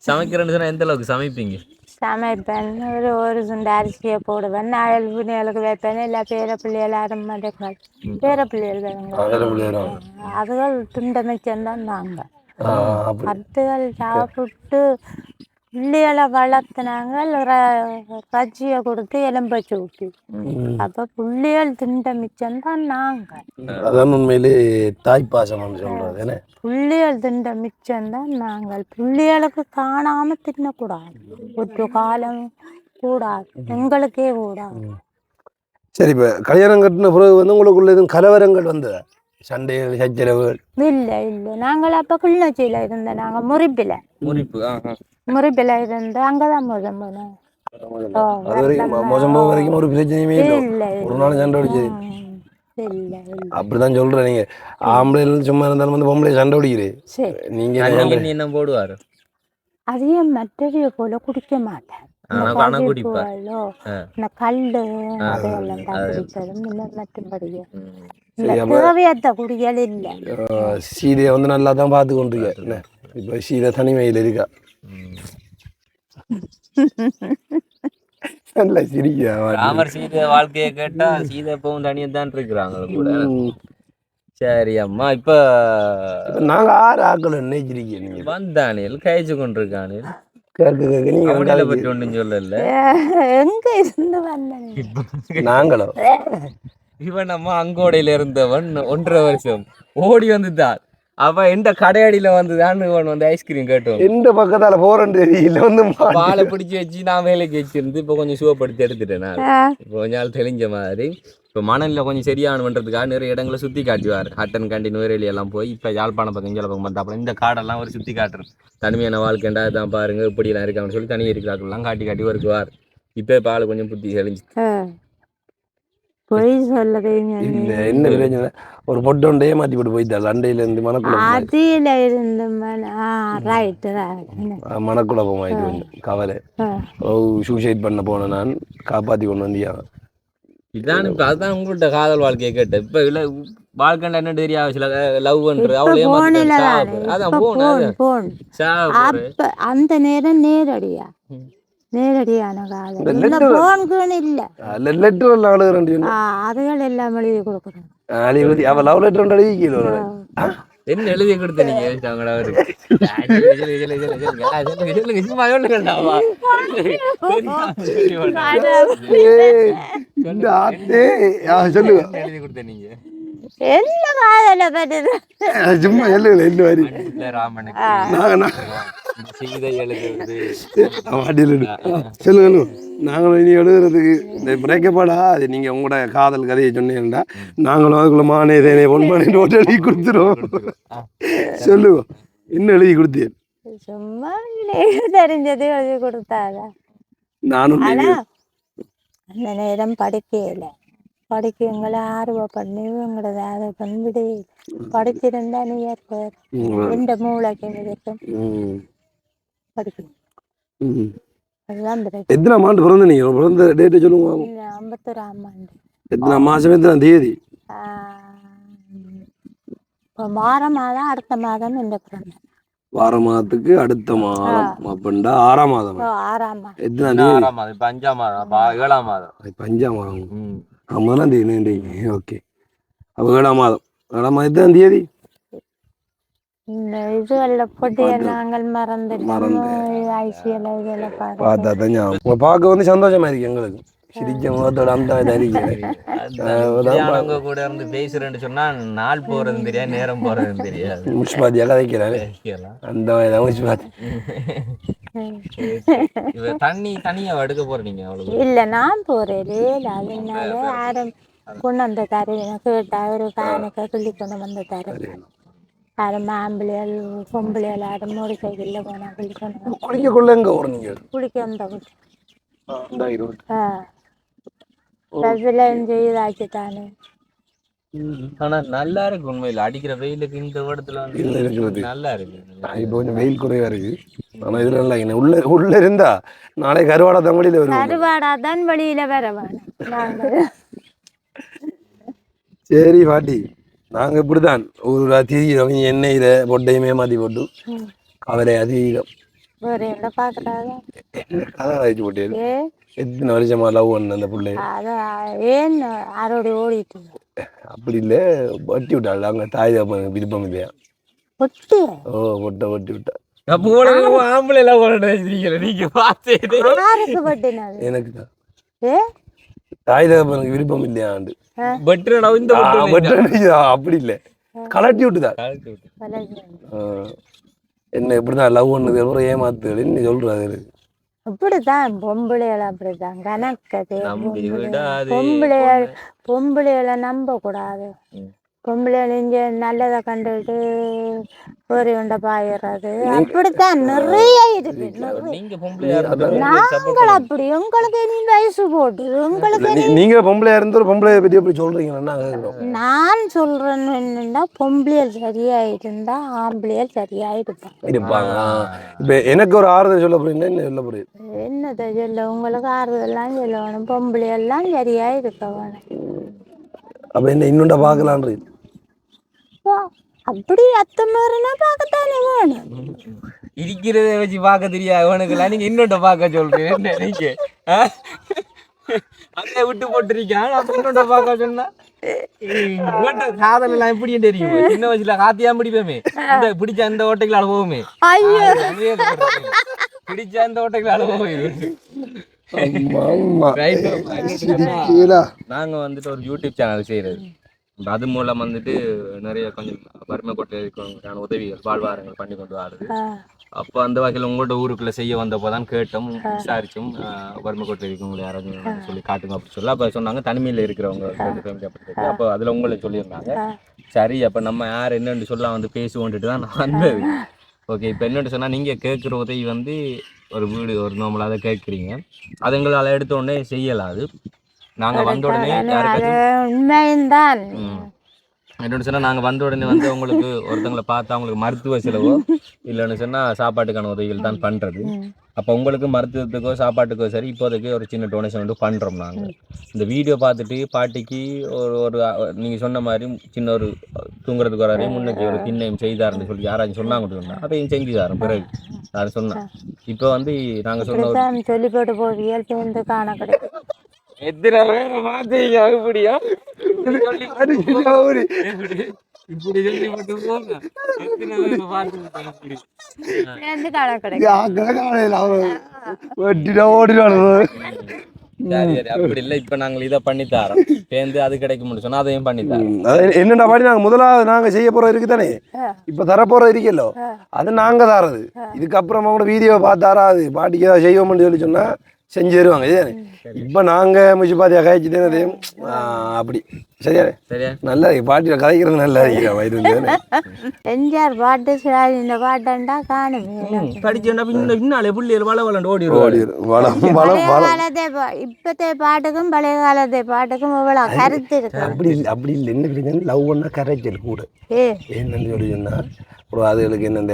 சமைக்கிறேன்னு சொன்னா எந்த அளவுக்கு சமைப்பீங்க? சமைப்பேன், ஒரு சுண்டு அரிசியை போடுவேன், நாயல் புண்ணியலுக்கு வைப்பேன். இல்லை பேர பிள்ளைகள் அருமடைகள் பேர பிள்ளைகள் அதுகள் துண்ட மிச்சம்தான் நாங்கள் அதுகள் சாப்பிட்டு பிள்ளைகளை வளர்த்துனாங்க. ரஜ்ஜியை கொடுத்து எலும்பச்சு ஊட்டி, அப்போ பிள்ளைகள் திண்ட மிச்சம்தான் நாங்கள். அதான் உண்மையிலே தாய்ப்பாசம் சொல்றது. புள்ளியல் திண்ட மிச்சம்தான் நாங்கள். புள்ளியலுக்கு காணாம தின்னக்கூடாது, ஒரு காலம் கூடாது, எங்களுக்கே கூடாது. சரி, இப்போ கல்யாணம் கட்டின பிறகு வந்து உங்களுக்குள்ள எதுவும் கலவரங்கள் வந்ததா? சண்டைகள், சச்சரவுகள்? இல்லை இல்லை, நாங்கள் அப்போ கிளிநொச்சியில் இருந்தோம். நாங்கள் முறிப்பில் இருந்து அங்கதான் மோசம் போனோம். மோசம் போக வரைக்கும் ஒரு பிரச்சனையுமே இல்லை, ஒரு நாள் சண்டை அடிச்சது அப்படிதான் சொல்றேன். நீங்க ஆம்பளை சும்மா இருந்தாலும் வந்து பொம்பளை சண்டை அடிக்கிறேன். நீங்க என்ன போடுவாரு? அதையும் மற்றவைய போல குடிக்க மாட்டேன். கல்லு அதெல்லாம் தான் குடிப்பதும் இல்லை, மற்றபடியே தேவையற்ற குடிகள் இல்லை. சீதையை வந்து நல்லா தான் பார்த்து கொண்டிருக்க. இப்போ சீதை தனிமையில் இருக்கா. சீதை வாழ்க்கையை கேட்டா சீதை எப்பவும் தனியத்தான் இருக்கிறாங்க கூட. சரி அம்மா, இப்ப நாங்க ஆறு ஆக்கள் நினைச்சிருக்கீங்க வந்தானில் கழிச்சு கொண்டிருக்கானு பற்றி ஒன்றும் சொல்லல. எங்க இருந்து வந்தேன் நாங்களோ? இவன் நம்ம அங்கோடையில இருந்தவன் 1.5 வருஷம் ஓடி வந்துதான். அவ எந்த கடையடியில வந்துதான் வந்து ஐஸ்கிரீம் கேட்டோம். எந்த பக்கத்தால போறேன்னு தெரியல, வந்து பாலை பிடிச்சி வச்சு நான் வேலைக்கு வச்சிருந்து இப்போ கொஞ்சம் சுவப்படுத்தி எடுத்துட்டேன். நான் இப்போ கொஞ்ச நாள் தெளிஞ்ச மாதிரி இப்போ மணலில் கொஞ்சம் சரியானன்றதுக்காக நிறைய இடங்களை சுற்றி காட்டுவார். ஹட்டன் காண்டி நுவரேலி எல்லாம் போய் இப்போ யாழ்ப்பாணம் பக்கம் இங்கே பக்கம் பார்த்தாப்புல இந்த காடெல்லாம் ஒரு சுற்றி காட்டுறது. தனிமையான வாழ்க்கைண்டா தான் பாருங்க இப்படிலாம் இருக்காங்கன்னு சொல்லி தனி இருக்கிறாக்கெல்லாம் காட்டி காட்டி வருவார். இப்போ பால் கொஞ்சம் புத்தி தெளிஞ்சு பொய் சொல்லறீங்க. என்ன பிரச்சனை? ஒரு பொட்டோண்டே மாத்தி போட்டு போயிட்டாள் அண்டையில இருந்து மனக்குழப்பம் இருந்து மனக்குழப்பம் ஆயிட்டு வந்து கவலை. சூசைட் பண்ண போன நான் காப்பாத்தி கொண்டு வந்தியா. இதான் இப்போ அதுதான் உங்கள்கிட்ட காதல் வாழ்க்கையை கேட்டேன். இப்போ இல்லை வாழ்க்கை என்ன தெரியாது, சில லவ் பண்றது அதான் போன் அந்த நேரம் நேரடியா நேரடியான காதல் இல்ல. அதுகள் எல்லாம் எழுதி கொடுக்குறோம். என்ன எழுதி கொடுத்த நீங்க? சொல்லுங்க எழுதி கொடுத்த நீங்க என்ன காதல பட்டது சும்மா எழுதுல இந்த மாதிரி சொல்லுங்க. நாங்களும் இனி எழுதுறதுக்கு இந்த பிரேக்கப்பாடா அது நீங்க உங்களோட காதல் கதையை சொன்னீங்கன்னா நாங்களும் அதுக்குள்ள மானே தேனே பொன்மானே நோட்டு எழுதி கொடுத்துருவோம். சொல்லுவோம், என்ன எழுதி கொடுத்தேன்? சும்மா தெரிஞ்சது எழுதி கொடுத்தாதா. நானும் அந்த நேரம் படிக்கல, படிக்க எங்களை ஆர்வம் பண்ணி எங்களோட அதை பண்ணிவிடு படிச்சிருந்தா நீ ஏற்பார் எந்த மூளைக்கு இருக்கும் படிக்கணும். அதுதான் பிரச்சனை. எத்தனை ஆண்டு பிறந்த நீங்கள் பிறந்த டேட்டை சொல்லுங்க. 51ஆம் ஆண்டு. எத்தனை மாதம் எத்தனை தேதி? இப்போ மாதம் அடுத்த மாதம் இந்த பிறந்த வார மாதத்துக்கு அடுத்த மாதம் அப்படின்டா 6ஆம் மாதம். 6ஆம் மாதம். எத்தனை தேதி? 6ஆம் மாதம். இப்போ 5ஆம் மாதம். 7ஆம் மாதம். இப்போ 5ஆம் மாதம். ஆமாம் தேதி. ஓகே. அப்போ 7ஆம் மாதம். 7ஆம் மாதம் எத்தனை தேதி? இந்த இதுகளில் போட்டு நாங்கள் மறந்துட்டோம். ஐசிஎல் இதெல்லாம் பார்த்தா தான் ஞாபகம். பார்க்க வந்து சந்தோஷமா இருக்கு எங்களுக்கு. சிரிச்ச முகத்தோட அந்த அவங்க கூட இருந்து பேசுறேன்னு சொன்னா நாள் போறதும் தெரியாது, நேரம் போறதும் தெரியாது. முஷ்பாத்தியா கதைக்கிறாரு அந்த மாதிரிதான் முஷ்பாத்தி. தண்ணி தனியா எடுக்க போறீங்க? அவ்வளவு இல்ல, நான் போறேன். அதனால யாரும் கொண்டு வந்த தரேன் கேட்டா ஒரு கானுக்க கிள்ளி கொண்டு வந்த தரேன். யாரும் ஆம்பளையால் பொம்பளையால் யாரும் மோடி சைக்கிளில் போனா கிள்ளி கொண்டு குளிக்கக்குள்ள எங்க ஓடுனீங்க? குளிக்க வந்த இதாச்சு தானே. ஆனா நல்லா இருக்கு உண்மையில. அடிக்கிற வெயிலுக்கு இந்த இடத்துல வந்து நல்லா இருக்கு. இப்போ கொஞ்சம் வெயில் குறைவா இருக்கு. ஆனா இதுல நல்லா இருக்கு. உள்ள இருந்தா நாளை கருவாடா தான் வெளியில வரும். கருவாடா தான் வெளியில வர வேணும். சரி பாட்டி, நாங்க இப்படிதான் ஒரு திரிகிறோம். எண்ணெயில பொட்டையுமே மாத்தி போட்டு அவரை அதிகம் வேற என்ன பாக்குறாங்க. என்ன கதை ஆயிடுச்சு போட்டு. எத்தனை வருஷமா லவ் பண்ண அந்த பிள்ளை? ஏன் யாரோட ஓடிட்டு? அப்படி இல்லை, ஒட்டி விட்டாள். அவங்க தாய் தகப்பனுக்கு விருப்பம் இல்லையா? ஒட்டி? ஓ, ஒட்டி விட்டா. ஆம்பளை லவ் நீங்க பார்த்து எனக்கு தான் தாய் தகப்பனுக்கு விருப்பம் இல்லையாண்டு அப்படி இல்லை, கலட்டி விட்டுதா. என்ன இப்படிதான் லவ் பண்ணது அப்புறம் ஏமாத்துகள் என்ன சொல்றாரு? அப்படித்தான் பொம்பளைகள், அப்படித்தான் கணக்கது. பொம்பளைகளை நம்ப கூடாது. பொம்பளைகள் இங்க நல்லதை கண்டுகிட்டு ஒரு உண்டை பாயிடுறது அப்படித்தான் நிறைய இருக்கு. நாங்கள் அப்படி உங்களுக்கு நீ வயசு போட்டு உங்களுக்கு நீங்க பொம்பளையா இருந்து ஒரு பொம்பளைய பத்தி எப்படி சொல்றீங்கன்னா நான் சொல்றேன்னு என்னன்னா, பொம்பளையல் சரியாயிருந்தா ஆம்பளையல் சரியாயிருப்பாங்க. இப்ப எனக்கு ஒரு ஆறுதல் சொல்ல போறீங்கன்னா என்ன சொல்ல போறீங்க? என்னதை சொல்ல, உங்களுக்கு ஆறுதல்லாம் சொல்ல வேணும். பொம்பளையெல்லாம் சரியா இருக்க வேணும். அப்ப என்ன இன்னுண்டா பாக்கலான்றீ? அப்படி அத்த மாதிரினா பார்க்கத்தானே வேணும். இருக்கிறத வச்சு பார்க்க தெரியாது உனக்குலாம். நீங்க இன்னொட்ட பார்க்க சொல்றீங்க. நீங்க அங்கே விட்டு போட்டுருக்கேன். அப்ப இன்னொட்ட பார்க்க சொன்னா காதல் எல்லாம் எப்படி தெரியும்? சின்ன வயசுல காத்தியா பிடிப்போமே, இந்த பிடிச்ச அந்த ஓட்டைகளால போவோமே, பிடிச்ச அந்த ஓட்டைகளால போவோம். நாங்க வந்துட்டு ஒரு யூடியூப் சேனல் செய்யறது. அது மூலம் வந்துட்டு நிறைய கொஞ்சம் வறுமை கோட்டை இருக்கிறவங்களுக்கான உதவிகள் வாழ்வாரங்கள் பண்ணி கொண்டு வருது. அப்போ அந்த வகையில் உங்களோட ஊருக்குள்ள செய்ய வந்தப்போதான் கேட்டோம், விசாரிச்சோம். வறுமை கோட்டை இருக்கவங்களை யாராவது சொல்லி காட்டுங்க அப்படி சொல்லி அப்போ சொன்னாங்க தனிமையில் இருக்கிறவங்க அப்படி. அப்போ அதில் உங்களை சொல்லியிருந்தாங்க. சரி, அப்போ நம்ம யார் என்னென்னு சொல்ல வந்து பேசுவோன்ட்டு தான் நான் வந்தது. ஓகே, இப்போ என்னென்னு சொன்னால் நீங்கள் கேட்குற உதவி வந்து ஒரு வீடு ஒரு நார்மலாக தான் கேட்குறீங்க. அது எங்களால் எடுத்த உடனே செய்யலாது. நாங்கள் வந்த உடனே உண்மைதான் என்னென்னு சொன்னால் நாங்கள் வந்த உடனே வந்து உங்களுக்கு ஒருத்தங்களை பார்த்தா அவங்களுக்கு மருத்துவ செலவோ இல்லைன்னு சொன்னால் சாப்பாட்டுக்கான உதவிகள் தான் பண்ணுறது. அப்போ உங்களுக்கு மருத்துவத்துக்கோ சாப்பாட்டுக்கோ சரி இப்போதைக்கு ஒரு சின்ன டொனேஷன் வந்து பண்ணுறோம். நாங்கள் இந்த வீடியோ பார்த்துட்டு பாட்டிக்கு ஒரு நீங்கள் சொன்ன மாதிரி சின்ன ஒரு தூங்குறதுக்கு வராதே முன்னுக்கு ஒரு திண்ணையும் செய்தாருன்னு சொல்லி யாராச்சும் சொன்னாங்க, அதையும் செஞ்சு தரோம். பிறகு யாரும் சொன்னேன். இப்போ வந்து நாங்கள் சொன்ன சொல்லி போட்டு போவியல் சேர்ந்து காண கிடைக்கும். எத்தனை பேரை மாத்தீங்க அப்படியா? இப்படி சொல்லி போட்டு போங்க. எத்தனை பேரை பார்த்து அப்படி இல்லை. இப்ப நாங்கள் இதை பண்ணி தரோம். சேர்ந்து அது கிடைக்கும் சொன்னா அதையும் பண்ணி தரோம். என்னென்ன பாடி நாங்க முதலாவது நாங்க செய்ய போற இருக்கு தானே, இப்ப தரப்போற இருக்கല്ലോ, அது நாங்க தாரது. இதுக்கப்புறமா கூட வீடியோ பார்த்து தராது பாட்டிக்கு ஏதாவது செய்வோம்னு சொல்லி சொன்னா செஞ்சு தருவாங்க இதுதானே. இப்போ நாங்கள் முச்சிப்பாத்தியா காய்ச்சி தானே அப்படி சரியா சரியா நல்லா பாட்டியில் கதைக்கிறது நல்லா இருக்கிற இது வந்து எம்ஜிஆர் பாட்டு சிவாஜியின் பாட்டுண்டா காணுமே. படிச்சேன்டா பின்னாலே புள்ளியல் வள வளண்டு ஓடி வளம் வளம் பழைய வளம் காலத்தை இப்பത്തെ பாட்டுக்கும் பழைய காலத்தை பாட்டுக்கும் இவ்வளவு கருத்து இருக்கு. அப்படி இல்லை என்ன பிரச்சனை லவ் பண்ணால் கரைச்சல் கூட என்னன்னு சொல்லி சொன்னால் அப்புறம் அதுகளுக்கு என்னென்ன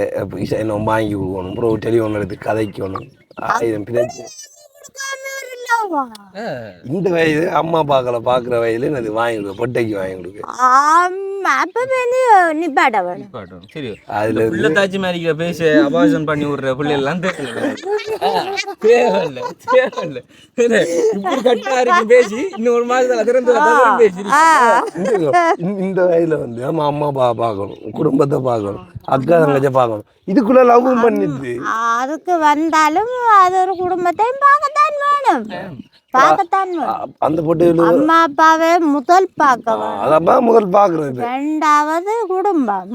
என்ன வாங்கி கொடுக்கணும் அப்புறம் டெலிஃபோன் எடுத்து கதைக்கணும் 1000 பிரச்சனை. இந்த வயது அம்மா பார்க்குற வயதில் அது வாங்கி கொடுக்க பொட்டைக்கு வாங்கி கொடுக்க நிப்பாட்ட வேணும். சரி அதுல புள்ள தாச்சி மாதிரி பேச அபார்ஷன் பண்ணி விடுற பிள்ளைலாம் தேவையில்லை இப்படி கட்டா இருக்கு பேசி இன்னும் ஒரு மாதத்துல திறந்து பேசி இந்த வயதில் வந்து நம்ம அம்மா அப்பா பார்க்கணும் குடும்பத்தை பார்க்கணும் அக்கா தங்கச்ச பார்க்கணும் இதுக்குள்ள லவ்வும் பண்ணிட்டு அதுக்கு வந்தாலும் அது ஒரு குடும்பத்தையும் பார்க்கத்தான் வேணும். அந்த பொட்டு அம்மா அப்பாவே முதல் பார்க்க அதான் முதல் பார்க்கறது. ரெண்டாவது குடும்பம்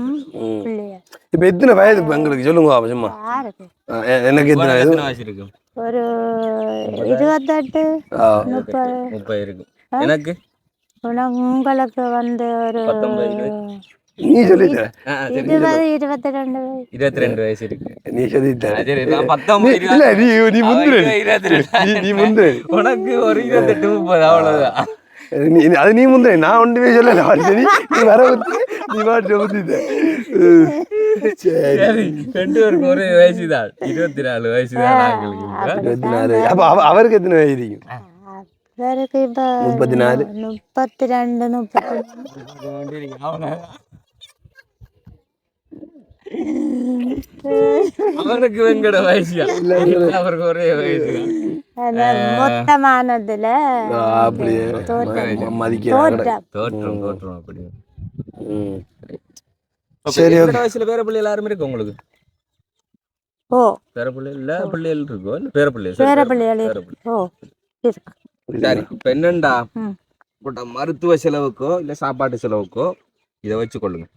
பிள்ளைய. இப்ப எத்தனை வயது இப்ப எங்களுக்கு சொல்லுங்க சும்மா எனக்கு எத்தனை வயசு இருக்கு? ஒரு 28 30 இருக்கு எனக்கு. உங்களுக்கு வந்து ஒரு 19 நீ சொல்லிட்ட 22 வயசு இருக்கு. நீ சொல்லிட்ட நீ முந்திர உனக்கு ஒரு 28 30 அவ்வளவுதான். அது நீ முந்திர நான் ஒன்றுமே சொல்லல நீ வர நீ பாட்டு ஊத்திட்ட. சரி 2 பேருக்கு ஒரு வயசுதான் 24 வயசுதான். 24. அப்ப அவருக்கு எத்தனை வயசு இருக்கும்? அவருக்கு இப்ப 34 32 30. அவருக்கு வெங்கட வயசு அவருக்கு ஒரே வயசு மொத்தமானதுல அப்படியே தோற்றம் அப்படி. சரி வயசுல பேர பிள்ளை எல்லாருமே இருக்கு உங்களுக்கு? ஓ பேர பிள்ளை இல்ல பிள்ளைகள் இருக்கோ இல்ல பேர பிள்ளை? சரி இப்ப என்னண்டா மருத்துவ செலவுக்கோ இல்ல சாப்பாட்டு செலவுக்கோ இதை வச்சு கொள்ளுங்க.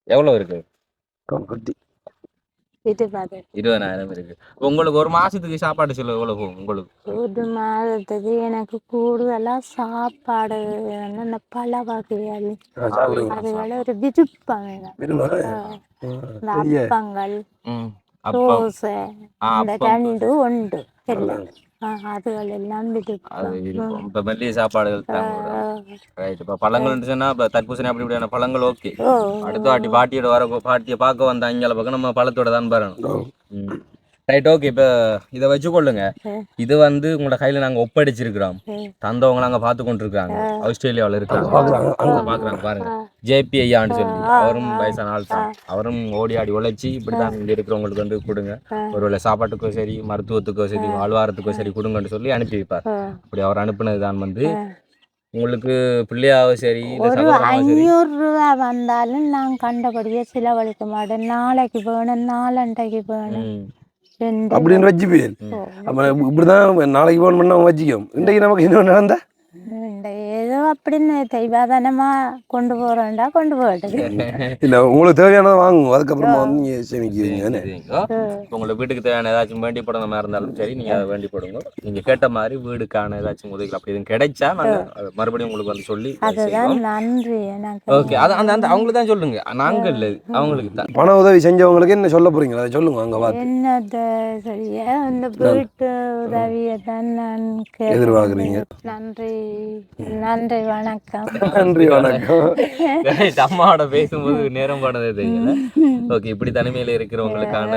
எவ்வளவு இருக்கு? 20,000 இருக்கு. உங்களுக்கு ஒரு மாசத்துக்கு சாப்பாடு செலவு எவ்வளவு போகும் உங்களுக்கு? ஒரு மாதத்துக்கு எனக்கு கூடுதலா சாப்பாடு இந்த பல வகைகள் அதுகளை ஒரு விருப்பம் வேணும். அப்பங்கள் தோசை இந்த 2 உண்டு எல்லாம் அதுகள் எல்லாம் விருப்பம். இப்ப மெல்லிய சாப்பாடுகள் ரைட். இப்ப பழங்கள் சொன்னா இப்ப தர்பூசணி அப்படி இப்படியான பழங்கள் ஓகே. அடுத்த வாட்டி பாட்டியை பார்க்க வந்த அங்கே பக்கம் நம்ம பழத்தோட தான் வரணும். Right okay. இப்போ இதை வச்சுக்கொள்ளுங்க. இது வந்து உங்களோட கையில் நாங்கள் ஒப்படைச்சிருக்கிறோம். தந்தவங்க நாங்கள் பார்த்து கொண்டு இருக்கிறாங்க. ஆஸ்திரேலியாவில் இருக்காங்க பார்க்குறாங்க பாருங்க. ஜேபி ஐயான்னு சொல்லி அவரும் வயசான ஆள் தான். அவரும் ஓடி ஆடி உழைச்சி இப்படி தான் இங்கே இருக்கிறவங்களுக்கு வந்து கொடுங்க. ஒருவேளை சாப்பாட்டுக்கோ சரி மருத்துவத்துக்கோ சரி வாழ்வாரத்துக்கோ சரி கொடுங்கன்னு சொல்லி அனுப்பி வைப்பார். அப்படி அவர் அனுப்புனது தான் வந்து உங்களுக்கு பிள்ளையாவும் சரி 500 ரூபா வந்தாலும் நான் கண்டபடியே செலவழிக்க மாட்டேன். நாளைக்கு வேணும் நாளண்டைக்கு வேணும் அப்படின்னு வச்சு போயிரு. அப்ப இப்படிதான் நாளைக்கு போன் பண்ண வச்சுக்கோம். இன்றைக்கு நமக்கு என்ன நடந்தா ஏதோ அப்படின்னு தெய்வாதனமா கொண்டு போறேன்டா கொண்டு போயிட்டு இல்ல உங்களுக்கு தேவையானதை வாங்குவோம். அதுக்கப்புறமா வந்து நீங்க சேமிக்கிறீங்க. உங்களுக்கு வீட்டுக்கு தேவையான ஏதாச்சும் வேண்டி போடுற மாதிரி இருந்தாலும் சரி நீங்க அதை வேண்டி போடுங்க. நீங்க கேட்ட மாதிரி வீடுக்கான ஏதாச்சும் உதவிகள் அப்படி எதுவும் கிடைச்சா நாங்க மறுபடியும் உங்களுக்கு வந்து சொல்லி அதுதான் நன்றி. ஓகே அது அந்த அவங்களுக்கு தான் சொல்லுங்க. நாங்க இல்லை அவங்களுக்கு தான். பண உதவி செஞ்சவங்களுக்கு என்ன சொல்ல போறீங்க அதை சொல்லுங்க. அங்க பார்த்து என்னது சரியா இந்த வீட்டு உதவியை தான் நான் எதிர்பார்க்குறீங்க. நன்றி நன்றி வணக்கம். நன்றி வணக்கம். அம்மாவோட பேசும்போது நேரம் போனதே தெரியல. ஓகே இப்படி தனிமையில இருக்கிறவங்களுக்கான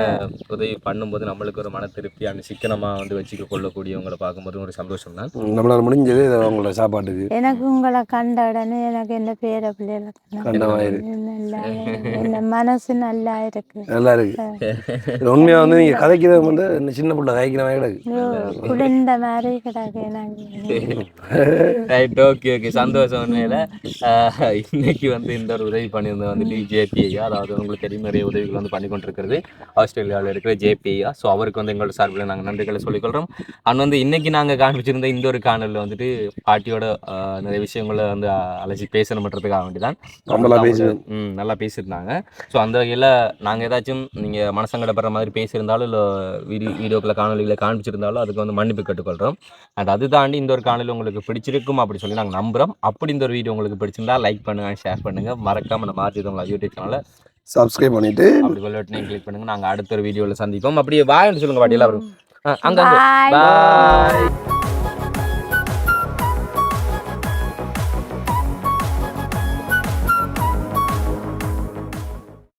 உதவி பண்ணும்போது நம்மளுக்கு ஒரு மன திருப்தியான சிக்கனமா வந்து வச்சுக்க கொள்ளக்கூடியவங்களை பார்க்கும்போது ஒரு சந்தோஷம் தான். நம்மளால முடிஞ்சது உங்களோட சாப்பாட்டுக்கு எனக்கு உங்களை கண்ட உடனே எனக்கு என்ன பேர பிள்ளைகளுக்கு இந்த மனசு நல்லா இருக்கு. நல்லா இருக்கு. உண்மையா வந்து நீங்க கதைக்கிறது வந்து சின்ன பிள்ளை கதைக்கிற மாதிரி கிடக்கு. குளிர்ந்த மாதிரி கிடக்கு எனக்கு. Right okay okay. ஓகே சந்தோஷம் உண்மையில. இன்னைக்கு வந்து இந்த ஒரு உதவி பண்ணியிருந்தது வந்துட்டு ஜேபிஐயா, அதாவது உங்களுக்கு தெரியும் நிறைய உதவிகள் வந்து பண்ணி கொண்டிருக்கிறது ஆஸ்திரேலியாவில் இருக்கிற ஜேபிஐயா. ஸோ அவருக்கு வந்து எங்களோட சார்பில் நாங்கள் நன்றிகளை சொல்லிக்கொள்கிறோம். அண்ட் வந்து இன்னைக்கு நாங்கள் காண்பிச்சிருந்த இந்த ஒரு காணொலியில் வந்துட்டு பாட்டியோட நிறைய விஷயங்களை வந்து அலசி பேசணுன்றதுக்காக வேண்டி தான் நல்லா பேசியிருந்தாங்க. ஸோ அந்த வகையில் நாங்கள் ஏதாச்சும் நீங்கள் மனசங்கடப்படுற மாதிரி பேசியிருந்தாலும் இல்லை வீடியோக்களை காணொலிகளை காண்பிச்சிருந்தாலும் அதுக்கு வந்து மன்னிப்பு கேட்டுக்கொள்கிறோம். அண்ட் அது தாண்டி இந்த ஒரு காணொலி உங்களுக்கு பிடிச்சிருக்கும் அப்படி சொல்லி நாங்கள் நம்புகிறோம். அப்படி இந்த ஒரு வீடியோ உங்களுக்கு பிடிச்சிருந்தா லைக் பண்ணுங்கள், ஷேர் பண்ணுங்கள், மறக்காம நம்ம ஆர்ஜிதம் யூடியூப் சேனலை சப்ஸ்கிரைப் பண்ணிட்டு அப்படி பட்டனையும் கிளிக் பண்ணுங்கள். நாங்கள் அடுத்த ஒரு வீடியோவில் சந்திப்போம். அப்படியே பாய்ன்னு சொல்லுங்கள் பாட்டி எல்லாரும். அங்கே பாய்.